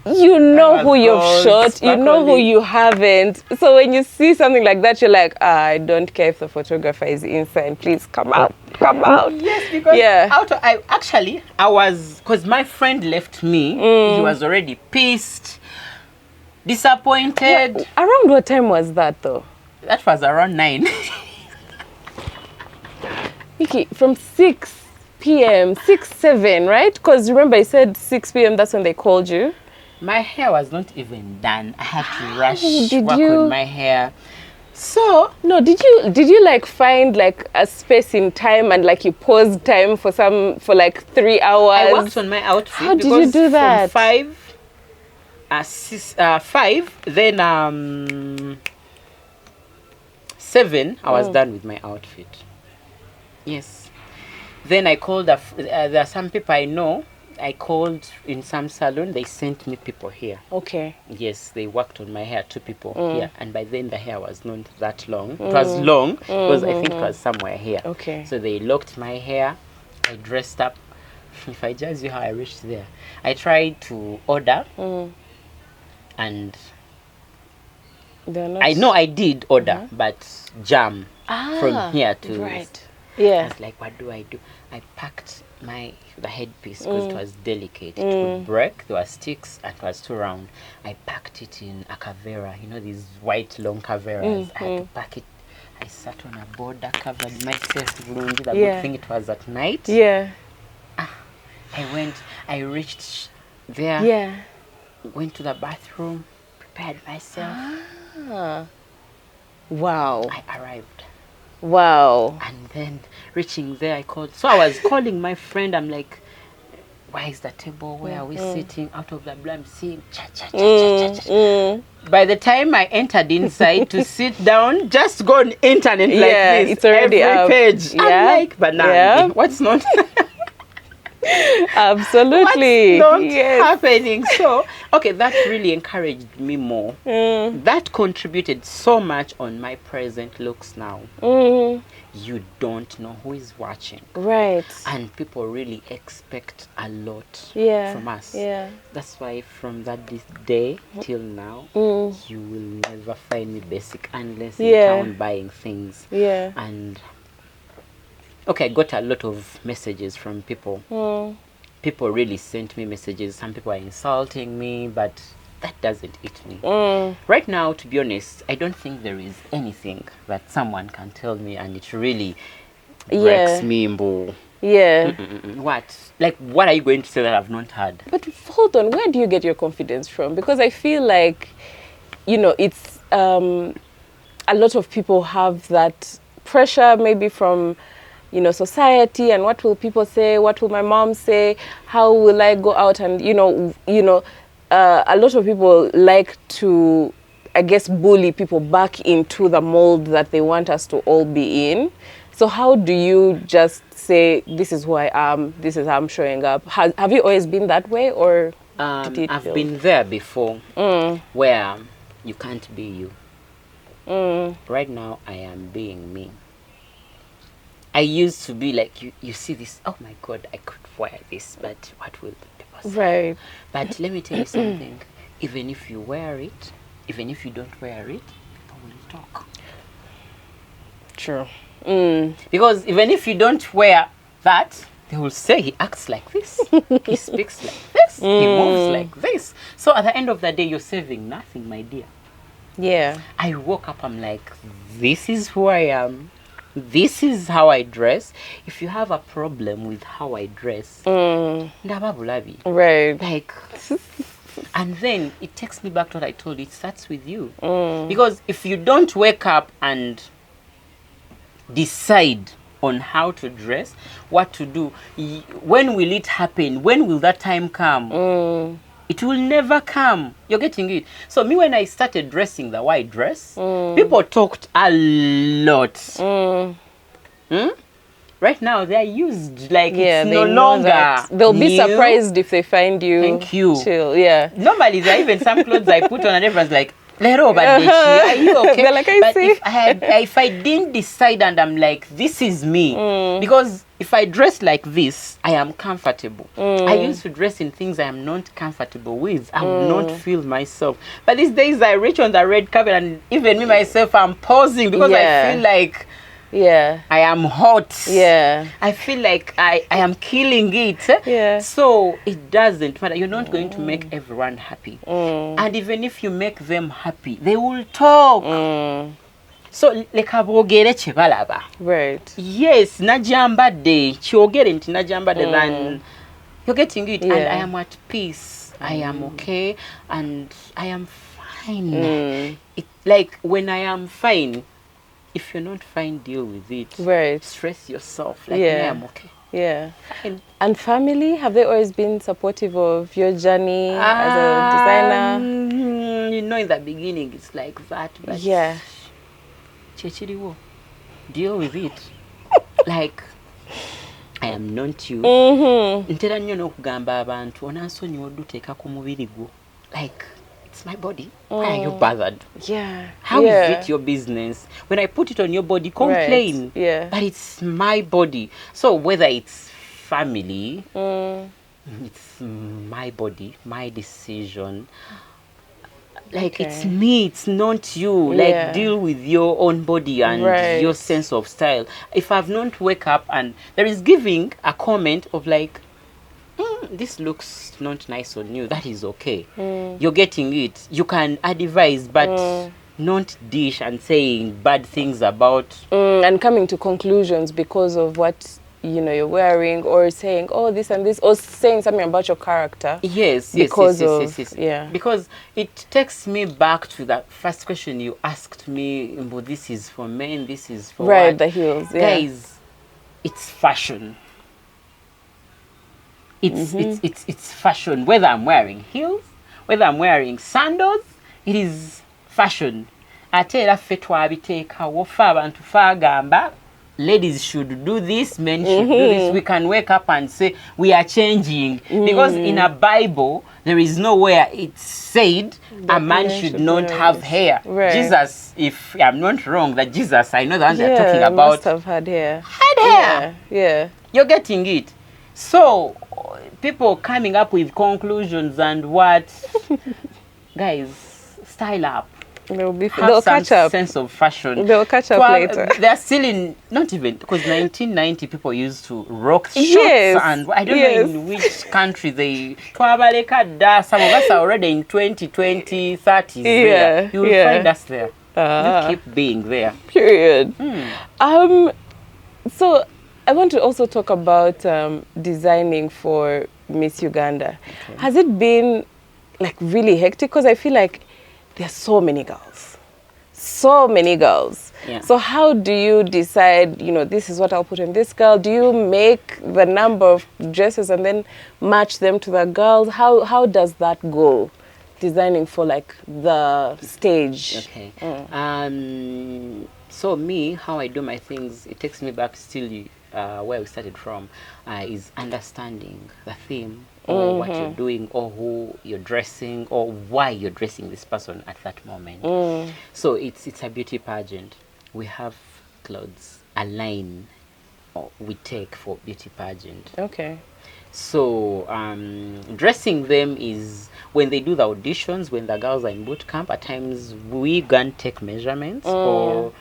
you know who you've shot, you know who you haven't. So when you see something like that, you're like, I don't care if the photographer is inside, please come out, come out. Yes, because I was, because my friend left me, he was already pissed, disappointed. Around what time was that though? That was around 9. Micky, from 6 p.m., 6, 7, right? Because remember I said 6 p.m, that's when they called you. My hair was not even done. I had to rush work on my hair. So no, did you like find like a space in time and like you paused time for like 3 hours? I worked on my outfit. How did you do that? From 5, then 7, I was done with my outfit. Yes. Then I called, there are some people I know, I called in some salon, they sent me people here. Okay. Yes, they worked on my hair, 2 people here. And by then the hair was not that long. It was long because I think it was somewhere here. Okay. So they locked my hair, I dressed up. If I judge you how I reached there, I tried to order and I know I did order, but jam from here to... Right. Yeah. I was like, what do? I packed the headpiece because it was delicate. It would break. There were sticks and it was too round. I packed it in a cavera. You know these white long caveras. I had to pack it. I sat on a border, covered myself. The good thing it was at night. Yeah. I reached there. Yeah. Went to the bathroom, prepared myself. Wow. I arrived. Wow. And then reaching there, I called. So I was calling my friend. I'm like, where is the table? Where are we sitting? Out of the blue, I'm seeing cha cha cha cha cha cha. By the time I entered inside to sit down, just go on internet like this. It's already every up. page. Yeah. I'm like, banana. What's not? Absolutely. What's not happening? So, okay, that really encouraged me more. That contributed so much on my present looks now. You don't know who is watching. Right. And people really expect a lot from us. Yeah. That's why from that day till now, you will never find me basic unless in town buying things. Yeah. And okay, I got a lot of messages from people. People really sent me messages. Some people are insulting me, but that doesn't eat me. Right now, to be honest, I don't think there is anything that someone can tell me and it really breaks me, Mbo. Yeah. What? Like, what are you going to say that I've not heard? But hold on, where do you get your confidence from? Because I feel like, you know, it's a lot of people have that pressure maybe from, you know, society, and what will people say, what will my mom say, how will I go out, and you know a lot of people like to, I guess, bully people back into the mold that they want us to all be in. So how do you just say, this is who I am, this is how I'm showing up? Have you always been that way, or did it I've been there before, where you can't be you. Right now I am being me. I used to be like, you see this, oh my God, I could wear this, but what will people say? Right. But let me tell you something. Even if you wear it, even if you don't wear it, people will talk. True. Because even if you don't wear that, they will say he acts like this, he speaks like this, he moves like this. So at the end of the day, you're saving nothing, my dear. Yeah. I woke up, I'm like, this is who I am. This is how I dress. If you have a problem with how I dress, right? Like, and then it takes me back to what I told you. It starts with you, because if you don't wake up and decide on how to dress, what to do, when will it happen? When will that time come? It will never come. You're getting it? So me, when I started dressing the white dress, people talked a lot. Right now, they're used like it's no longer. They'll be surprised if they find you. Thank you. Chill, yeah. Normally, there are even some clothes I put on and everyone's like, are you okay? They're like, but if I didn't decide and I'm like, this is me, because if I dress like this, I am comfortable. I used to dress in things I am not comfortable with. I will not feel myself. But these days I reach on the red carpet and even me myself, I'm pausing because I feel like I am hot. I feel like I am killing it. So it doesn't matter. You're not going to make everyone happy. And even if you make them happy, they will talk. So lekabogere chebalaba. Right. Yes, najambade. Chiogere nti najambade than you're getting it. And I am at peace. I am okay and I am fine. It, like when I am fine, if you're not fine, deal with it. Right. Stress yourself. Like I am okay. Yeah. And family, have they always been supportive of your journey as a designer? You know, in the beginning, it's like that, but yeah. Deal with it. Like, I am not you. Ntera nnyo n'okugamba abantu onansonyiwa odduteeka ku mubiri gwo. Like, it's my body. Why are you bothered? Yeah. How is it your business? When I put it on your body, complain. Right. Yeah. But it's my body. So whether it's family, it's my body, my decision. Like, it's me, it's not you. Like, deal with your own body and your sense of style. If I've not wake up and there is giving a comment of like, this looks not nice on you, that is okay. You're getting it. You can advise, but not dish and saying bad things about. And coming to conclusions because of what you're wearing, or saying, oh, this and this, or saying something about your character. Yes. Yeah. Because it takes me back to that first question you asked me, this is for men, this is for what? The heels. Yeah. Guys, it's fashion. It's fashion. Whether I'm wearing heels, whether I'm wearing sandals, it is fashion. Ate era ffe twabiteekawo ffe abantu fagamba ladies should do this, men should do this. We can wake up and say we are changing. Because in a Bible, there is nowhere it's said a man should not have hair. Right. Jesus, if I'm not wrong, that Jesus, I know that they're talking about. Must have had hair. Had hair. Yeah. You're getting it. So, people coming up with conclusions and what? Guys, style up. They'll catch up. Sense of fashion. They'll catch up later. They're still in, not even, because 1990 people used to rock shorts, and I don't know in which country they. Some of us are already in 2020, 30s. There. You will find us there. You keep being there. Period. So I want to also talk about designing for Miss Uganda. Okay. Has it been like really hectic? Because I feel like there's so many girls. Yeah. So how do you decide, this is what I'll put on this girl? Do you make the number of dresses and then match them to the girls? How does that go? Designing for like the stage. Okay. So me, how I do my things, it takes me back still where we started from, is understanding the theme, or what you're doing, or who you're dressing, or why you're dressing this person at that moment. So it's a beauty pageant. We have clothes, a line we take for beauty pageant. Okay. So dressing them is when they do the auditions, when the girls are in boot camp. At times we can take measurements, or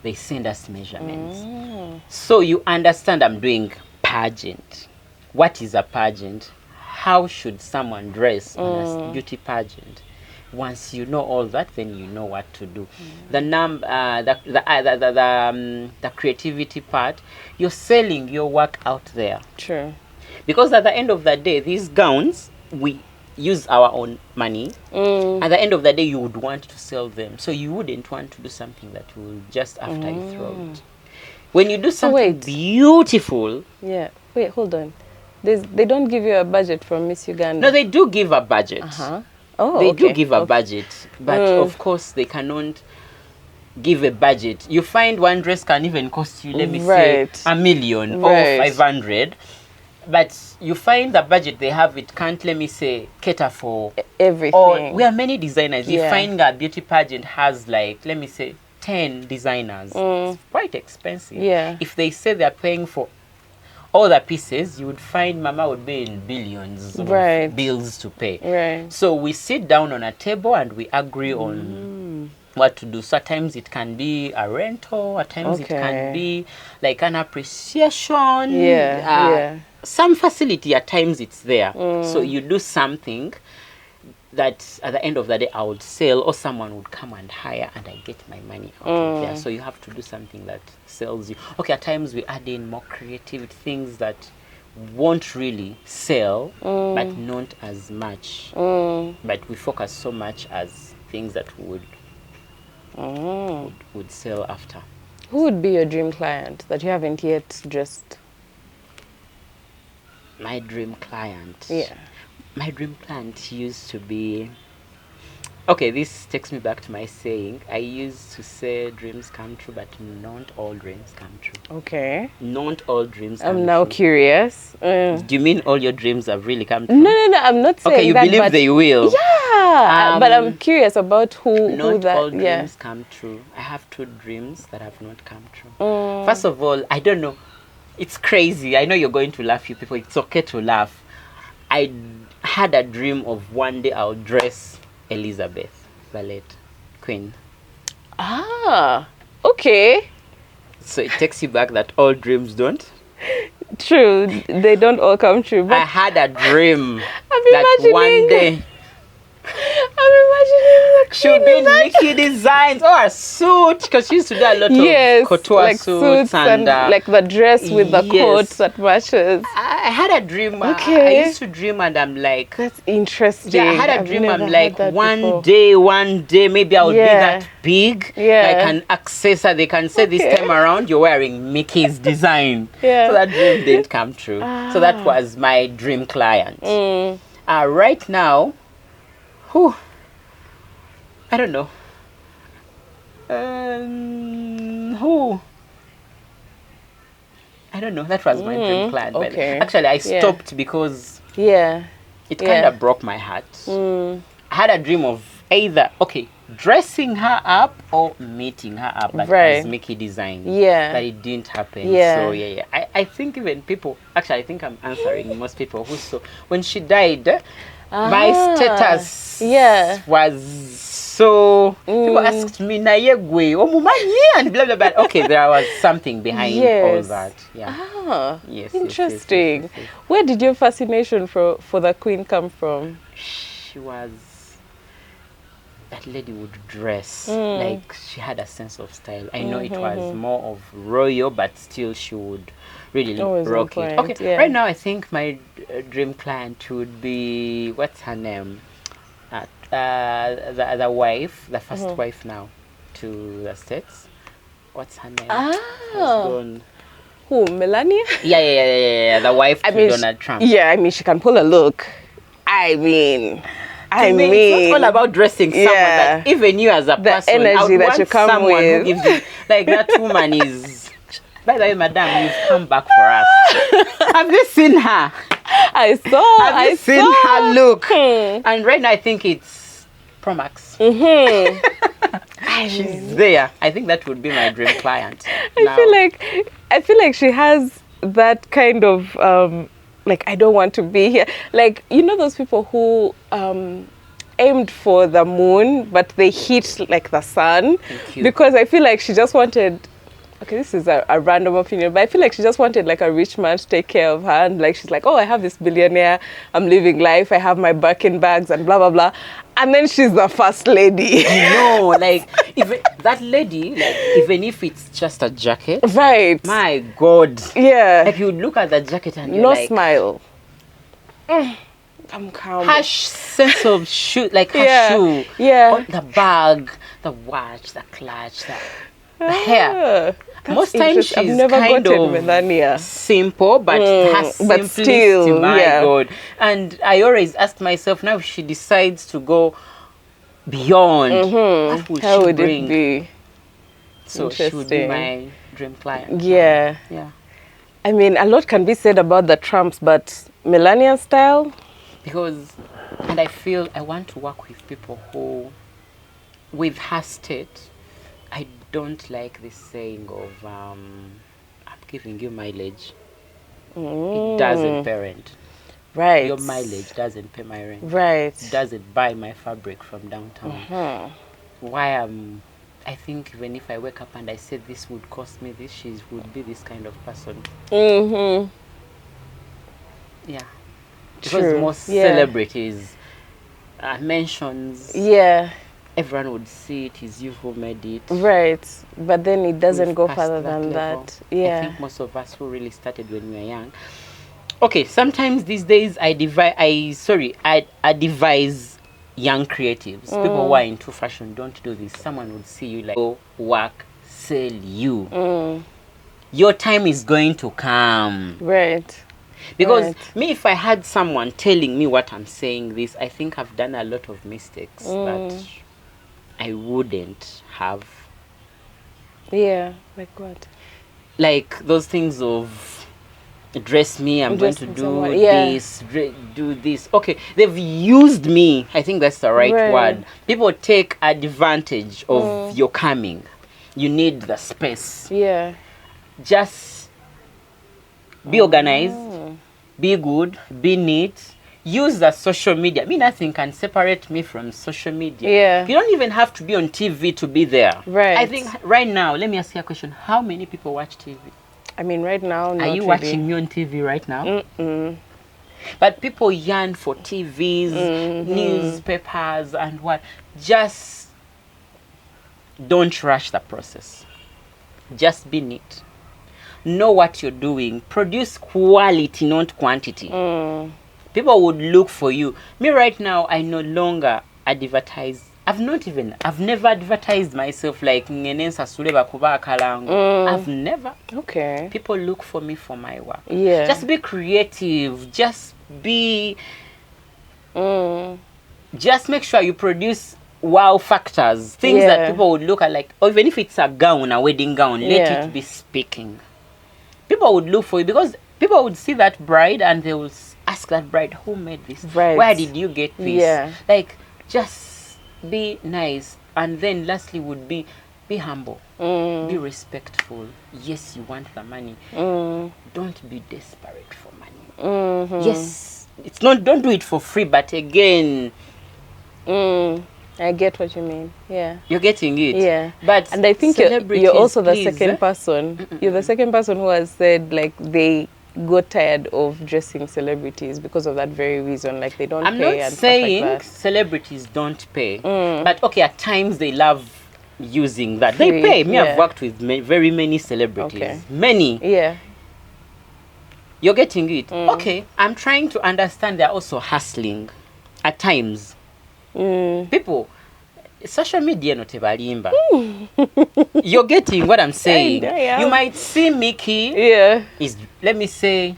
they send us measurements. So you understand I'm doing pageant. What is a pageant? How should someone dress on a beauty pageant? Once you know all that, then you know what to do. The creativity part, you're selling your work out there. True. Because at the end of the day, these gowns, we use our own money. At the end of the day, you would want to sell them. So you wouldn't want to do something that will just after you throw it. When you do something beautiful... Yeah. Wait, hold on. They don't give you a budget from Miss Uganda. No, they do give a budget. They do give a budget. But of course, they cannot give a budget. You find one dress can even cost you, let me say, $1 million or 500. But you find the budget they have, it can't, let me say, cater for everything. Or we are many designers. You find a beauty pageant has like, let me say, 10 designers. It's quite expensive. Yeah. If they say they're paying for all the pieces, you would find Mama would be in billions of bills to pay. Right. So we sit down on a table and we agree on what to do. So at times it can be a rental, at times it can be like an appreciation. Some facility, at times it's there. So you do something that at the end of the day I would sell, or someone would come and hire and I get my money out of there. So you have to do something that sells you. Okay, at times we add in more creative things that won't really sell, but not as much. But we focus so much as things that would sell after. Who would be your dream client that you haven't yet dressed? My dream client. Yeah. My dream client used to be... Okay, this takes me back to my saying. I used to say dreams come true, but not all dreams come true. Okay. Not all dreams come true. I'm now curious. Do you mean all your dreams have really come true? No, I'm not saying that. Okay, you believe they will? Yeah, but I'm curious about who not that... all dreams come true. I have 2 dreams that have not come true. First of all, I don't know. It's crazy. I know you're going to laugh, you people. It's okay to laugh. I had a dream of one day I'll dress Elizabeth, the late Queen. Ah, okay. So it takes you back that all dreams don't. True, they don't all come true. But I had a dream that one day I'm imagining the she'll be in Mickyzdesigns or a suit, because she used to do a lot of couture like suits and like the dress with the coat that matches. I had a dream. I used to dream, and I'm like, that's interesting. Yeah, I had a dream. I'm like, one day, maybe I would be that big. Yeah, like an accessor. They can say this time around you're wearing Mickey's design. Yeah. So that dream didn't come true. So that was my dream client. Right now, I don't know. I don't know. That was my dream client. Okay. Actually, I stopped because it kind of broke my heart. I had a dream of either dressing her up or meeting her up, like as Mickyzdesigns. Yeah. That it didn't happen. Yeah. So I think even people. Actually, I think I'm answering most people who saw when she died. My status was so... People asked me, and blah, blah, blah. Okay, there was something behind all that. Yeah. Yes. Interesting. Yes. Where did your fascination for the Queen come from? She was... That lady would dress. Like, she had a sense of style. I know it was more of royal, but still she would... really rock it. Okay, right now I think my dream client would be, what's her name? The wife, the first wife now to the States. What's her name? Who, Melania? Yeah. The wife to Donald Trump. Yeah, I mean, she can pull a look. I mean, it's not all about dressing someone. Like, even you as a person, energy I would that want you come someone with. who gives you, like that woman is... By the way, madam, you've come back for us. Have you seen her? I saw. Have you seen her look? And right now, I think it's Pro Max. She's there. I think that would be my dream client. I feel like she has that kind of like, I don't want to be here. Like, you know those people who aimed for the moon, but they hit like the sun? Because I feel like she just wanted... Okay, this is a random opinion, but I feel like she just wanted like a rich man to take care of her, and like she's like, oh, I have this billionaire, I'm living life, I have my Birkin bags and blah blah blah, and then she's the first lady. No, like even that lady, like even if it's just a jacket, right? My God, yeah. Like you look at the jacket and you're no like, smile. I'm calm. Her sense of shoe, like her shoe, the bag, the watch, the clutch, the hair. Most times she's kind of Melania. simple, but her simplicity, my God. And I always ask myself, now if she decides to go beyond, what would she bring? It be? So she would be my dream client. Yeah. I mean, a lot can be said about the Trumps, but Melania style? Because, and I feel I want to work with people who, with her state, I don't like this saying of I'm giving you mileage. It doesn't pay rent. Right. Your mileage doesn't pay my rent. Right. It doesn't buy my fabric from downtown. Why I think even if I wake up and I say this would cost me this, she would be this kind of person. Yeah. Because most celebrities mentions. Yeah. Everyone would see it is you who made it. Right. But then it doesn't go further than that. Yeah. I think most of us who really started when we were young. Okay, sometimes these days I advise young creatives, people who are into fashion, don't do this. Someone would see you like, go work, sell you. Your time is going to come. Right. Because me, if I had someone telling me what I'm saying this, I think I've done a lot of mistakes that I wouldn't have. Yeah, like what? Like those things of dress me, I'm going to do this, do this. Okay, they've used me. I think that's the right word. People take advantage of your coming. You need the space. Yeah. Just be organized, be good, be neat. Use the social media. Nothing can separate me from social media. Yeah. You don't even have to be on TV to be there. Right. I think right now, let me ask you a question. How many people watch TV? Right now, not Are you watching me on TV right now? But people yearn for TVs, newspapers, and what. Just don't rush the process. Just be neat. Know what you're doing. Produce quality, not quantity. People would look for you. Me right now, I no longer advertise. I've never advertised myself like I've never. Okay. People look for me for my work. Yeah. Just be creative. Just be. Just make sure you produce wow factors. Things that people would look at, like, or even if it's a gown, a wedding gown, let it be speaking. People would look for you because people would see that bride and they will ask that bride, who made this? Right. Where did you get this? Yeah. Like, just be nice. And then lastly would be humble. Be respectful. Yes, you want the money. Don't be desperate for money. Yes, it's not, don't do it for free, but again, I get what you mean. Yeah. You're getting it. Yeah. But and I think you're also the second person. You're the second person who has said, like, they got tired of dressing celebrities because of that very reason. Like, they don't pay. I'm not saying celebrities don't pay. But okay, at times they love using that. They pay. I've worked with very many celebrities. Okay. Many. Yeah. You're getting it. Okay. I'm trying to understand they're also hustling at times. People, social media not ebalimba. You're getting what I'm saying. You might see Micky. Yeah. Let me say,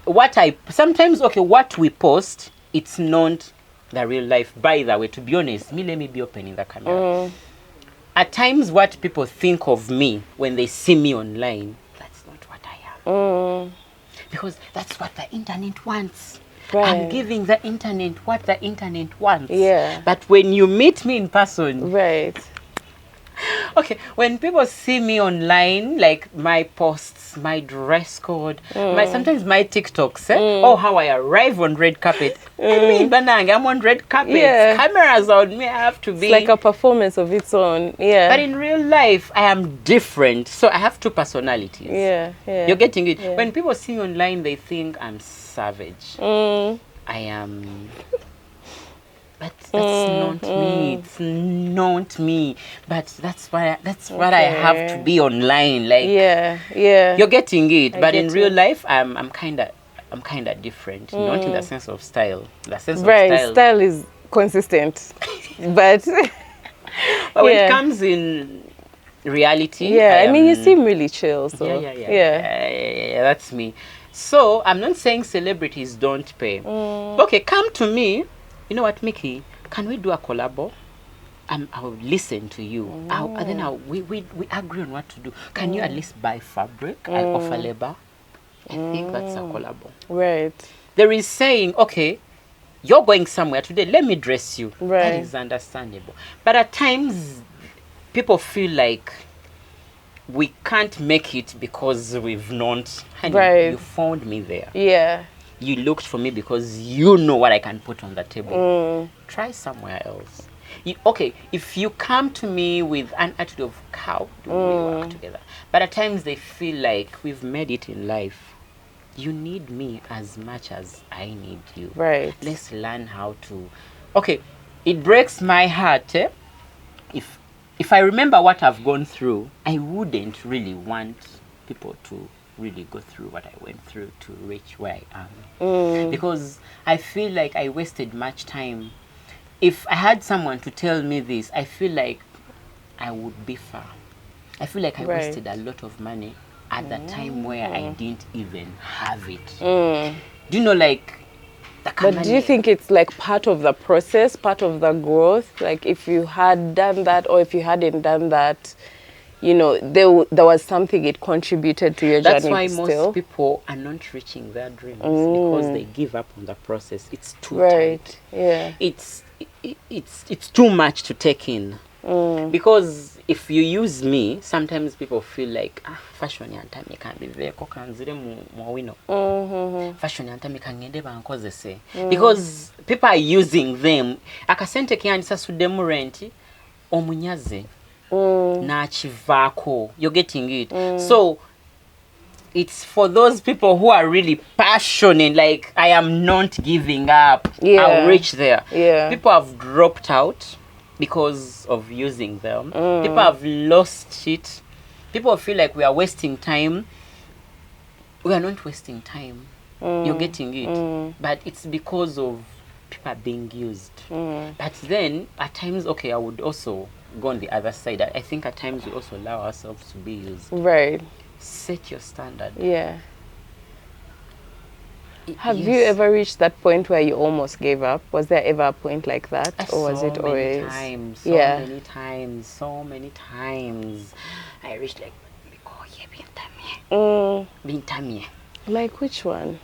what we post, it's not the real life. By the way, to be honest, let me be open in the camera. At times, what people think of me when they see me online, that's not what I am. Because that's what the internet wants. Right. I'm giving the internet what the internet wants. Yeah. But when you meet me in person. Right. Okay, when people see me online, like my posts, my dress code, sometimes my TikToks, oh, how I arrive on red carpet. I'm on red carpet. Yeah. Cameras on me, I have to be. It's like a performance of its own. Yeah. But in real life, I am different. So I have two personalities. Yeah. You're getting it. Yeah. When people see me online, they think I'm savage. I am. But that's not me. It's not me. But that's what I have to be online. Like, yeah. You're getting it. But in real life, I'm kinda different. Not in the sense of style. The sense of style. Style is consistent. But when it comes in reality, I mean, you seem really chill. So yeah, that's me. So I'm not saying celebrities don't pay. Okay, come to me. You know what, Micky? Can we do a collabo? I'll listen to you. We agree on what to do. Can you at least buy fabric? I'll offer labor. I think that's a collabo. Right. There is saying, okay, you're going somewhere today. Let me dress you. Right. That is understandable. But at times, people feel like we can't make it because we've not. Honey, you found me there. Yeah. You looked for me because you know what I can put on the table. Try somewhere else. If you come to me with an attitude of how do we work together? But at times they feel like we've made it in life. You need me as much as I need you. Right. Let's learn how to. Okay, it breaks my heart. If I remember what I've gone through, I wouldn't really want people to really go through what I went through to reach where I am. Because I feel like I wasted much time. If I had someone to tell me this, I feel like I would be far. I feel like I wasted a lot of money at the time where I didn't even have it. Do you know, like, but do you think it's like part of the process, part of the growth? Like if you had done that or if you hadn't done that, you know, there was something it contributed to your journey. That's why most people are not reaching their dreams because they give up on the process. It's too tight. Yeah. It's too much to take in. Because if you use me, sometimes people feel like fashion yantami can be there kokanzire mu wino. Fashion yantami kangende bankozese. Because people are using them. Akasente kyandisa suddemu rent omunyaze. Na chivako. You're getting it. So it's for those people who are really passionate, like I am not giving up. I'll reach there. People have dropped out because of using them. People have lost it. People feel like we are wasting time. We are not wasting time. You're getting it. But it's because of people being used. But then at times, okay, I would also go on the other side. I think at times we also allow ourselves to be used. Right. Set your standard. Yeah. Have you ever reached that point where you almost gave up? Was there ever a point like that, or was it always? So many times. I reached like, like which one?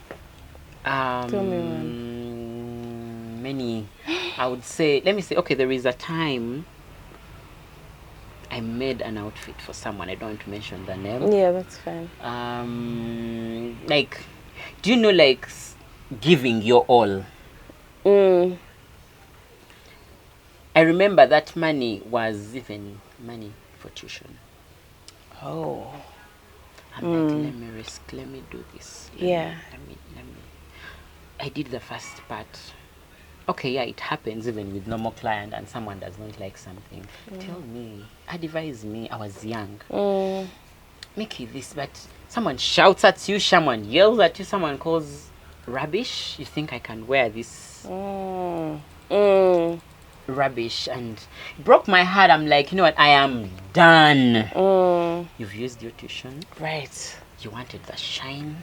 Tell me one. Many. I would say. Let me say. Okay, there is a time I made an outfit for someone. I don't want to mention the name. Yeah, that's fine. Like, do you know, like, giving your all? I remember that money was even money for tuition. Oh. I'm like, let me risk, let me do this. Let me. I did the first part. Okay, yeah, it happens even with normal client and someone does not like something. Tell me, advise me. I was young. Micky, this, but someone shouts at you, someone yells at you, someone calls rubbish. You think I can wear this rubbish? And it broke my heart. I'm like, you know what? I am done. You've used your tuition. Right. You wanted the shine.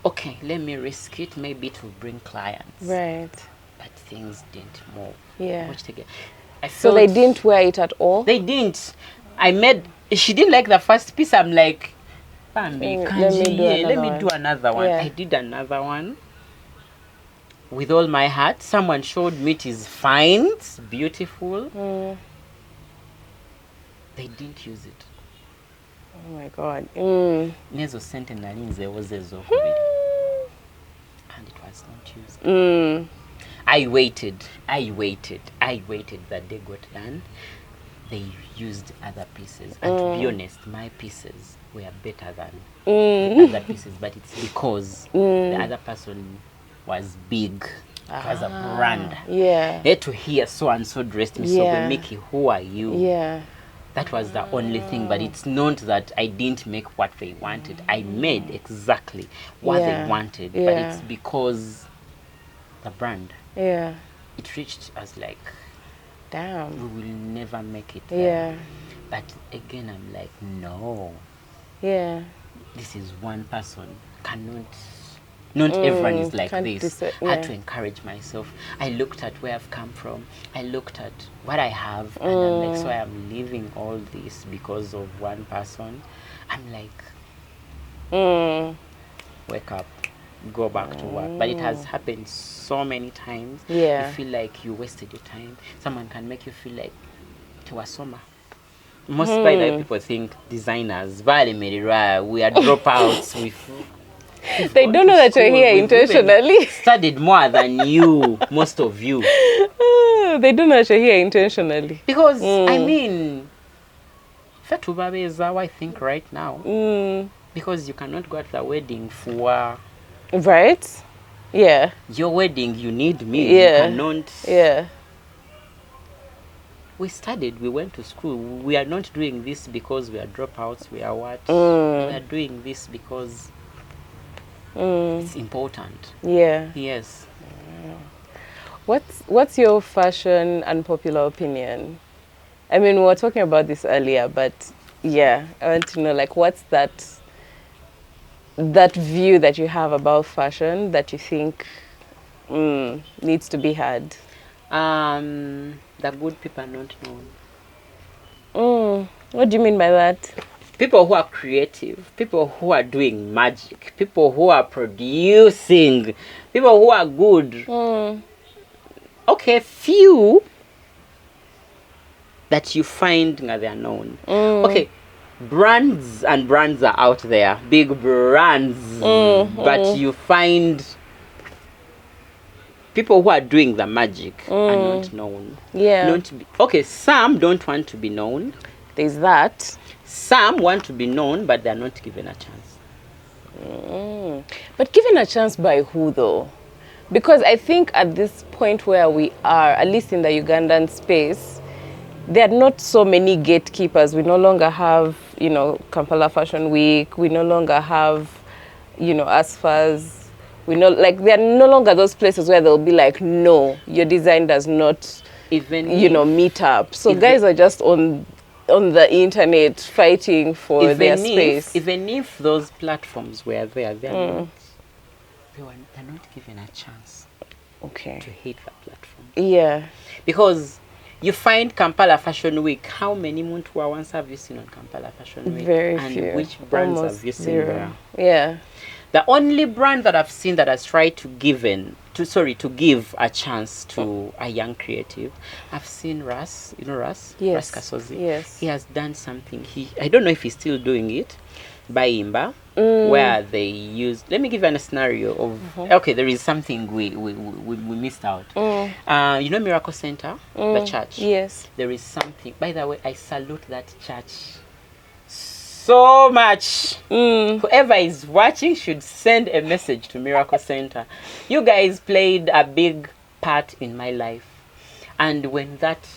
Okay, let me risk it. Maybe it will bring clients. Right. But things didn't move. Yeah. So they didn't wear it at all? They didn't. She didn't like the first piece. I'm like, Bambi, let me do another one. Yeah. I did another one. With all my heart. Someone showed me it is fine. It's beautiful. They didn't use it. Oh my God. Nezo centenary was and it was not used. I waited. The day got done. They used other pieces. And to be honest, my pieces were better than the other pieces. But it's because the other person was big. It was a brand. Yeah. They had to hear so and so dressed me. So Micky, who are you? Yeah. That was the only thing. But it's not that I didn't make what they wanted. I made exactly what they wanted. But it's because the brand. Yeah. It reached us like, damn, we will never make it. Yeah. But again, I'm like, no. Yeah. This is one person. Not everyone is like this. I had to encourage myself. I looked at where I've come from. I looked at what I have. And I'm like, so I am leaving all this because of one person. I'm like, wake up. Go back to work. But it has happened so many times. Yeah. You feel like you wasted your time. Someone can make you feel like Tiwasoma. Most by the people think designers, we are dropouts. They don't know that you're here intentionally. Studied more than you, most of you. They don't know that you're here intentionally. Because I mean, Fetubabe is how I think right now. Because you cannot go at the wedding for. Right? Yeah. Your wedding, you need me. Yeah. You cannot. Yeah. We studied, we went to school. We are not doing this because we are dropouts. We are what? We are doing this because it's important. Yeah. Yes. What's your fashion unpopular opinion? I mean, we were talking about this earlier, but yeah, I want to know, like, what's that that view that you have about fashion that you think needs to be had? The good people are not known. What do you mean by that? People who are creative, people who are doing magic, people who are producing, people who are good. Okay, few that you find they are known. Okay, brands are out there, big brands, but you find people who are doing the magic are not known. Yeah. Okay, some don't want to be known. There's that. Some want to be known, but they're not given a chance. But given a chance by who, though? Because I think at this point where we are, at least in the Ugandan space, there are not so many gatekeepers. We no longer have, Kampala Fashion Week. We no longer have, ASFAs. there are no longer those places where they'll be like, no, your design does not, meet up. So guys are just on the internet fighting for their space. Even if those platforms were there, they're not given a chance to hit that platform. Yeah. Because you find Kampala Fashion Week, how many muntu once have you seen on Kampala Fashion Week? Very and few. And which brands have you seen there? Yeah. The only brand that I've seen that has tried to give a chance to a young creative, I've seen Ras. You know Ras? Yes. Ras Kasozi. Yes. He has done something. I don't know if he's still doing it, by Imba, where they use. Let me give you a scenario of. Okay, there is something we missed out. Miracle Center, the church. Yes. There is something. By the way, I salute that church so much. Whoever is watching should send a message to Miracle Center. You guys played a big part in my life, and when that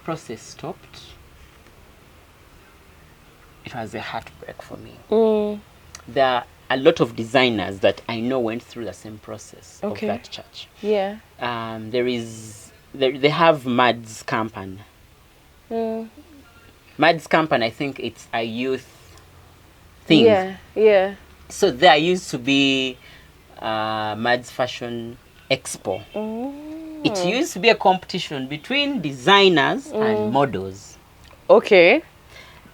process stopped, it was a heartbreak for me. There are a lot of designers that I know went through the same process of that church. Yeah. They have Mads Company. Mads Company, I think it's a youth thing. Yeah. So there used to be Mads Fashion Expo. It used to be a competition between designers and models. Okay.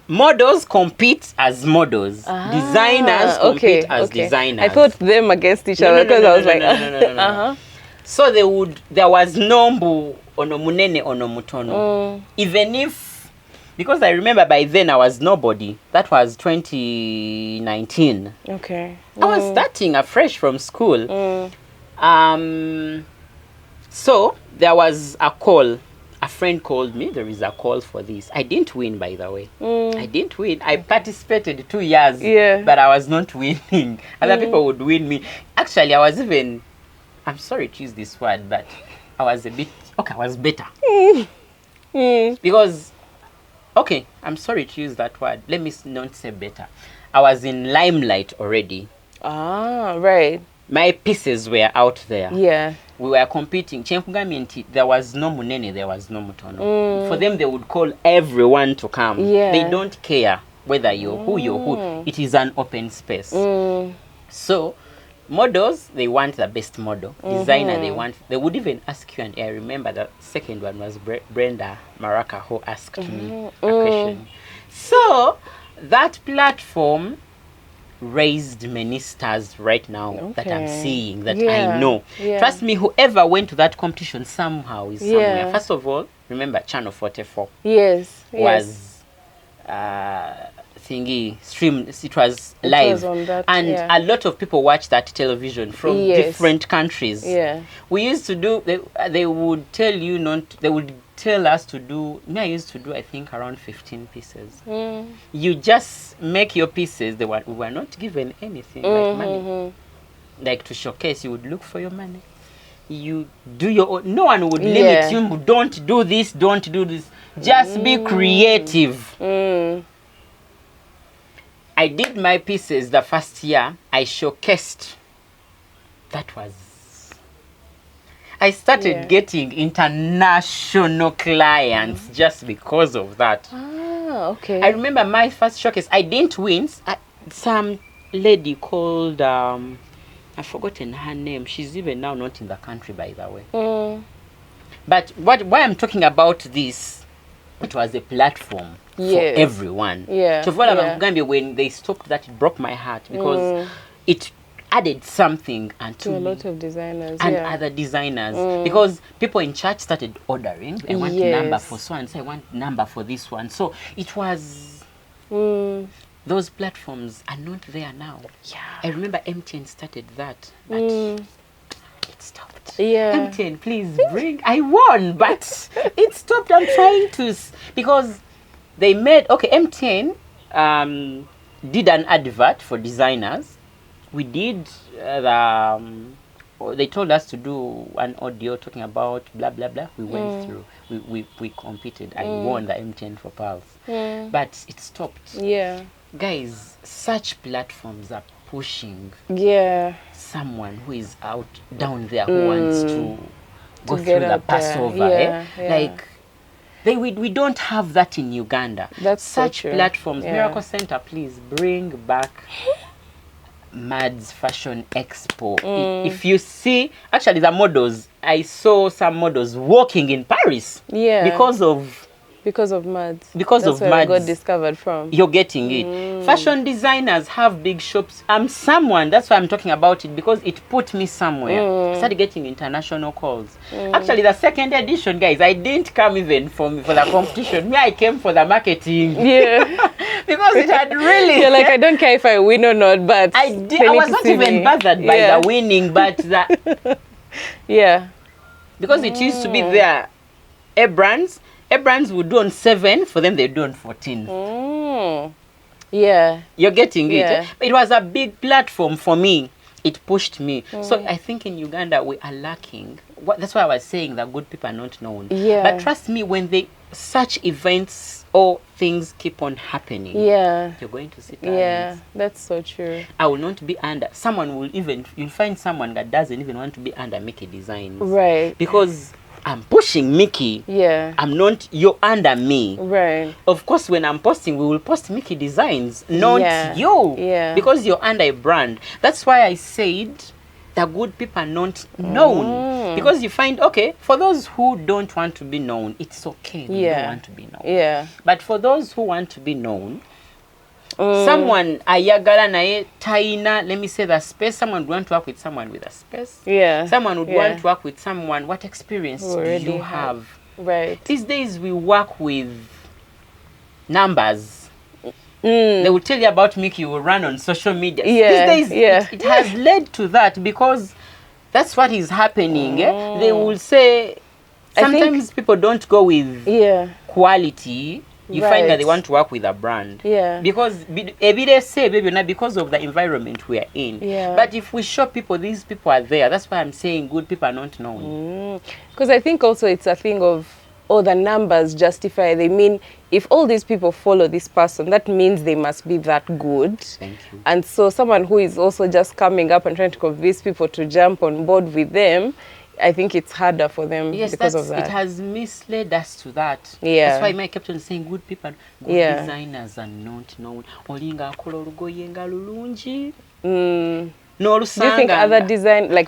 Models compete as models. Designers compete as designers. I thought them against each other because I was like, no. So there was no mbu ono munene ono mutono. Even if, because I remember by then I was nobody. That was 2019. Okay. I was starting afresh from school. So there was a call. A friend called me. There is a call for this. I didn't win, by the way. I didn't win. I participated 2 years, but I was not winning. Other people would win me. Actually, I was even, I'm sorry to use this word, but I was I was better. Because, I'm sorry to use that word. Let me not say better. I was in limelight already. Right. My pieces were out there. Yeah. We were competing. There was no munene, there was no mutono. For them, they would call everyone to come. Yeah. They don't care whether you're who. It is an open space. So, models, they want the best model. Designer, they would even ask you, and I remember the second one was Brenda Maraka who asked me a question. So, that platform raised many stars right now that I'm seeing, that I know. Trust me, whoever went to that competition somehow is somewhere. First of all, remember Channel 44. Was streamed. It was live, on that, and a lot of people watch that television from different countries. We used to do. They would tell you not. They would tell us to do. I used to do, I think, around 15 pieces. You just make your pieces. We were not given anything like money, like to showcase. You would look for your money. You do your own. No one would limit you. Don't do this. Don't do this. Just be creative. I did my pieces the first year. I showcased. That was. I started getting international clients just because of that. I remember my first showcase. I didn't win. Some lady called, I've forgotten her name. She's even now not in the country, by the way. But why I'm talking about this, it was a platform for everyone. When they stopped that, it broke my heart because it added something to a lot of designers and other designers, because people in church started ordering. I want number for so and so, I want number for this one. So it was those platforms are not there now. I remember MTN started that, but it stopped. MTN, please bring. I won, but it stopped. I'm trying to, because they made, MTN did an advert for designers. We did they told us to do an audio talking about blah blah blah. We went through. We competed. I won the MTN for Pulse, but it stopped. Guys, such platforms are pushing someone who is out down there who wants to go through the Passover. Like we don't have that in Uganda. That's such platforms. Miracle Center, please bring back Mad's Fashion Expo. If you see, actually the models, I saw some models walking in Paris because of Mads. Because that's of Mads. Got discovered from. You're getting it. Fashion designers have big shops. I'm someone, that's why I'm talking about it, because it put me somewhere. I started getting international calls. Actually, the second edition, guys, I didn't come even for the competition. Me, I came for the marketing. Because it had really... You're like, I don't care if I win or not, but... I was not even bothered by the winning, but the... Because it used to be there. Brands would do on 7, for them they do on 14. You're getting it. It was a big platform for me. It pushed me. So I think in Uganda we are lacking. That's why I was saying that good people are not known. But trust me, when such events or things keep on happening, you're going to see talents. That's so true. I will not be under. You'll find someone that doesn't even want to be under Mickyzdesigns. Right. Because I'm pushing Micky. I'm not, you're under me. Right. Of course, when I'm posting, we will post Mickyzdesigns, not you. Because you're under a brand. That's why I said the good people are not known. Because you find, for those who don't want to be known, it's okay. They don't want to be known. But for those who want to be known, someone ayagala naye taina, let me say the space, someone would want to work with someone with a space. Someone would want to work with someone. What experience do you have? Right. These days we work with numbers. They will tell you about Micky, you will run on social media. These days it has led to that, because that's what is happening. They will say, sometimes people don't go with quality. You find that they want to work with a brand. Because because of the environment we are in. But if we show people, these people are there. That's why I'm saying good people are not known. Because I think also it's a thing of, the numbers justify. They mean, if all these people follow this person, that means they must be that good. Thank you. And so someone who is also just coming up and trying to convince people to jump on board with them, I think it's harder for them because of that. It has misled us to that. That's why I kept on saying good people, good designers are not known. Olinga akola olugoye nga lulungi. Do you think other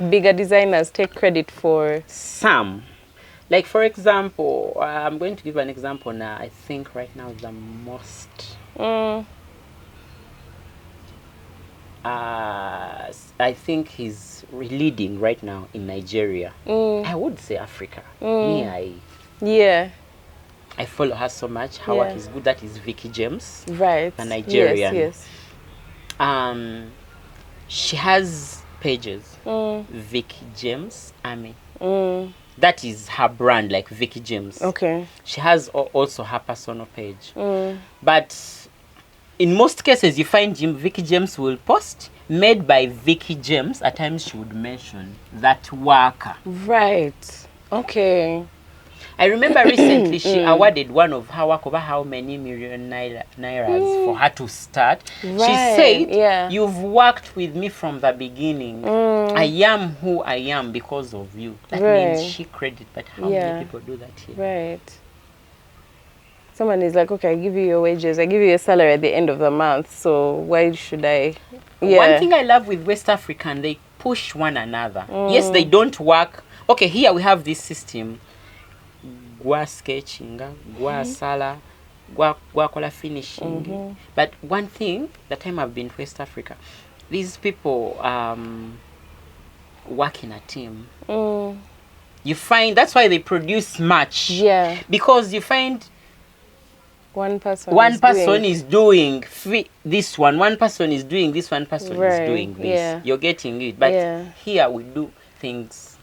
bigger designers take credit for? Some. Like, for example, I'm going to give an example now. I think right now the most... I think he's leading right now in Nigeria. I would say Africa. I follow her so much. Her work is good. That is Vicky James. Right. The Nigerian. She has pages. Vicky James Army. That is her brand, like Vicky James. Okay. She has also her personal page. But in most cases, you find Vicky James will post made by Vicky James. At times, she would mention that worker. Right. Okay. I remember recently she awarded one of her work over how many million nairas for her to start. Right. She said, you've worked with me from the beginning. I am who I am because of you. That means she credit, but how many people do that here? Right. Someone is like, okay, I give you your wages, I give you your salary at the end of the month, so why should I? Yeah. One thing I love with West African, they push one another. Yes, they don't work. Okay, here we have this system. Gwa sketching, gwa sala, gwa kola finishing. But one thing, the time I've been to West Africa, these people work in a team. You find that's why they produce much. Yeah. Because you find one person is doing this one person is doing this, one person is doing this. Yeah. You're getting it. But here we do things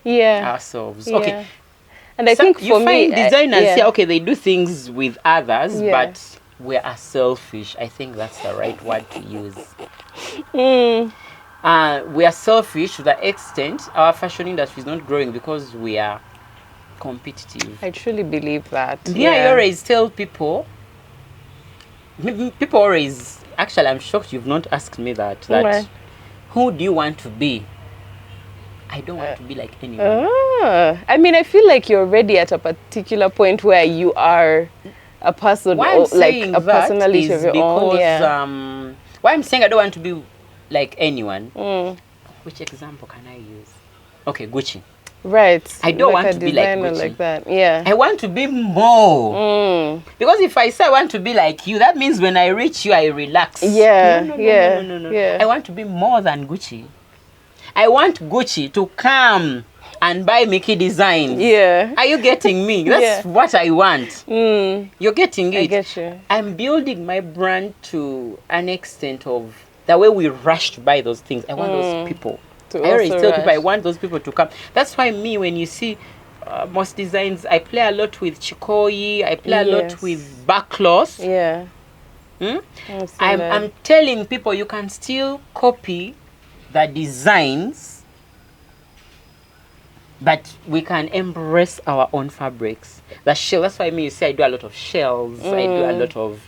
ourselves. Yeah. Okay. And I think you find designers here, okay, they do things with others, but we are selfish. I think that's the right word to use. We are selfish to the extent our fashion industry is not growing because we are competitive. I truly believe that. I always tell people always, actually, I'm shocked you've not asked me that who do you want to be? I don't want to be like anyone. I mean, I feel like you're already at a particular point where you are a person, or like a personality of your own. Why I'm saying I don't want to be like anyone. Which example can I use? Okay, Gucci. Right. I don't want to be like Gucci. Like that. Yeah. I want to be more. Because if I say I want to be like you, that means when I reach you, I relax. Yeah. No. I want to be more than Gucci. I want Gucci to come and buy Mickyzdesigns. Yeah. Are you getting me? That's what I want. You're getting it. I get you. I'm building my brand to an extent of the way we rush to buy those things. I want those people. I always tell people I want those people to come. That's why when you see most designs, I play a lot with Chikoi. I play a lot with backcloth. Yeah. I'm telling people you can still copy the designs, but we can embrace our own fabrics. The shell, that's why you see I do a lot of shells. I do a lot of,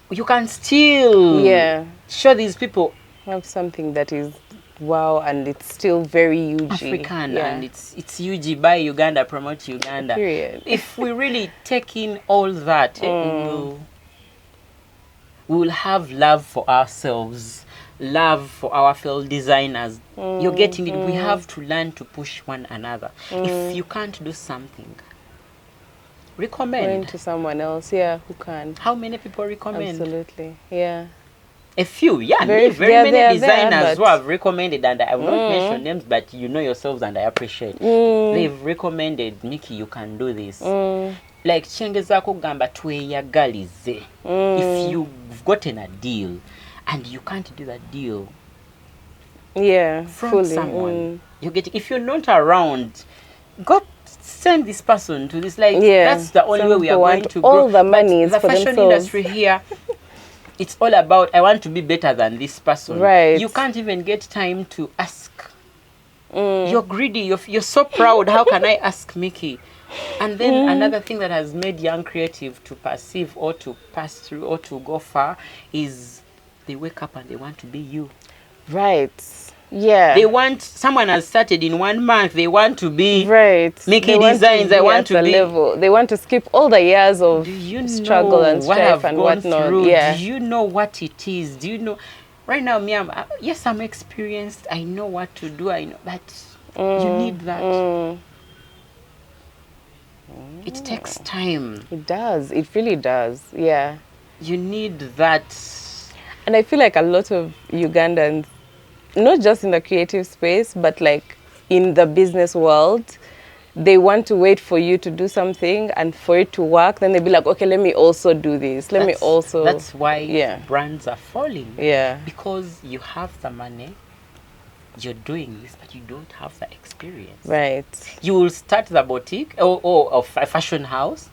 you can still show these people have something that is wow, and it's still very UG. African, and it's UG, buy Uganda, promote Uganda. Period. If we really take in all that, we will have love for ourselves, love for our fellow designers. You're getting it. We have to learn to push one another. If you can't do something, recommend. Going to someone else, who can. How many people recommend? Absolutely, yeah. A few, very many designers who have recommended, and I will not mention names, but you know yourselves and I appreciate. They've recommended, Micky, you can do this. Like Chengezako Gamba Tweyagalize. If you've gotten a deal and you can't do that deal from someone, you get. If you're not around, go send this person to this. Like that's the only way we are going to grow. All the money the for fashion themselves. Industry here. It's all about I want to be better than this person. Right. You can't even get time to ask. You're greedy. You're so proud. How can I ask Micky? And then another thing that has made young creative to perceive or to pass through or to go far is they wake up and they want to be you. Right. Yeah. They want, someone has started in 1 month, they want to be Mickyzdesigns, they want to be level. They want to skip all the years of struggle and strife and whatnot. Do you know what it is? Do you know? Right now, yes, I'm experienced. I know what to do. I know, but you need that. It takes time. It does. It really does. Yeah. You need that. And I feel like a lot of Ugandans, not just in the creative space, but like in the business world, they want to wait for you to do something and for it to work. Then they'll be like, okay, let me also do this. That's why brands are falling. Yeah. Because you have the money, you're doing this, but you don't have the experience. Right. You will start the boutique or a fashion house.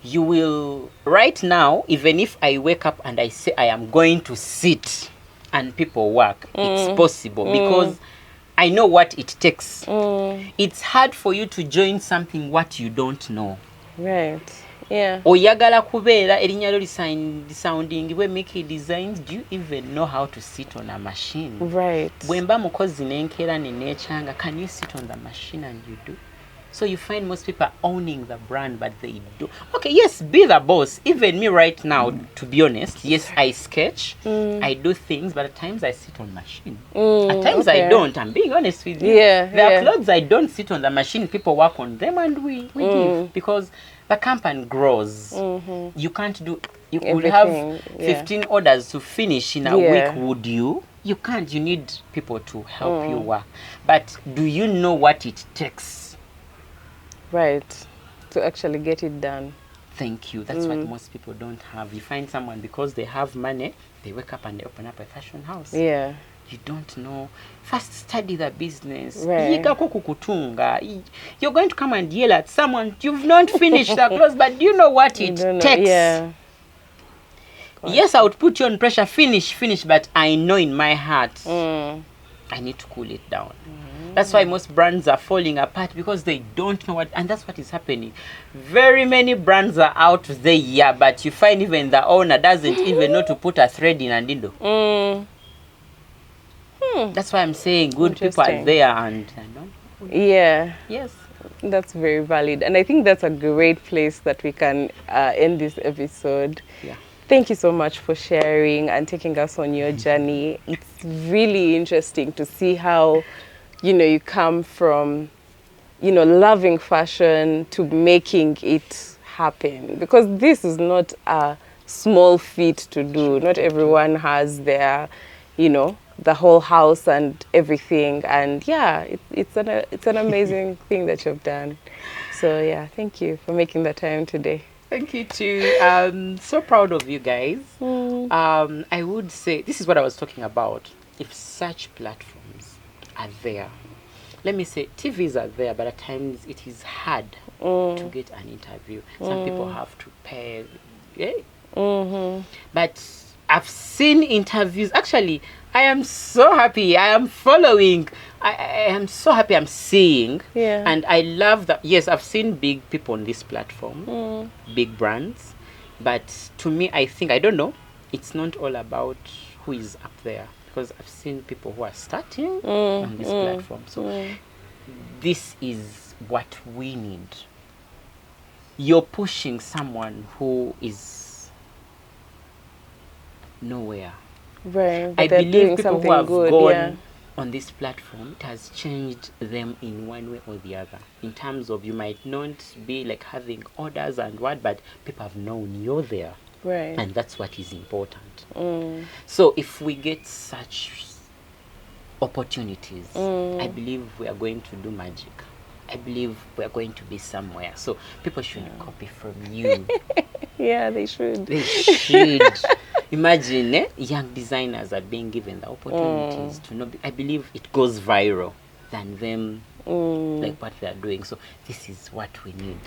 You will, right now, even if I wake up and I say I am going to sit and people work, it's possible because I know what it takes. It's hard for you to join something what you don't know. Right. Yeah. Oyagala kubeera erinnya lyo sounding we Mickyzdesigns. Do you even know how to sit on a machine? Right. Bwemba mukozi nenkeera nenekyanga, can you sit on the machine and you do? So you find most people are owning the brand, but they do. Okay, yes, be the boss. Even me right now, to be honest, yes, I sketch, I do things, but at times I sit on machine. At times I don't. I'm being honest with you. There are clothes I don't sit on the machine. People work on them, and we give, because the company grows. You can't do. You could have 15 orders to finish in a week. Would you? You can't. You need people to help you work. But do you know what it takes? Right, to actually get it done. Thank you. That's what most people don't have. You find someone, because they have money, they wake up and they open up a fashion house. Yeah. You don't know. First, study the business. Right. You're going to come and yell at someone. You've not finished the clothes, but do you know what it takes? Yeah. Yes, I would put you on pressure. Finish, but I know in my heart, I need to cool it down. That's why most brands are falling apart, because they don't know what, and that's what is happening. Very many brands are out there, yeah, but you find even the owner doesn't even know to put a thread in a needle. That's why I'm saying good people are there, and yeah. Yes. That's very valid. And I think that's a great place that we can end this episode. Yeah. Thank you so much for sharing and taking us on your journey. It's really interesting to see how, you come from, loving fashion to making it happen. Because this is not a small feat to do. Not everyone has their, the whole house and everything. And yeah, it's an amazing thing that you've done. So yeah, thank you for making the time today. Thank you too. I'm so proud of you guys. I would say, this is what I was talking about. If such platforms are there, let me say, TVs are there, but at times it is hard to get an interview. Some people have to pay. But I've seen interviews. Actually, I am so happy. I am following. I am so happy I'm seeing. Yeah. And I love that. Yes, I've seen big people on this platform, big brands. But to me, I think, I don't know, it's not all about who is up there. Because I've seen people who are starting on this platform. So this is what we need. You're pushing someone who is nowhere. Right. I believe people who have gone on this platform, it has changed them in one way or the other. In terms of, you might not be like having orders and what, but people have known you're there. Right. And that's what is important. So if we get such opportunities, I believe we are going to do magic. I believe we are going to be somewhere. So people should copy from you. Yeah, they should. They should. Imagine, young designers are being given the opportunities to know. I believe it goes viral than them like what they are doing. So this is what we need.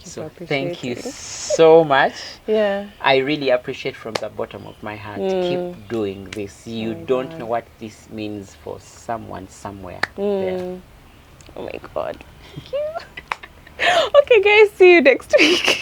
So thank you so much. Yeah. I really appreciate from the bottom of my heart. Keep doing this. You don't know what this means for someone somewhere there. Oh my God. Thank you. Okay, guys, see you next week.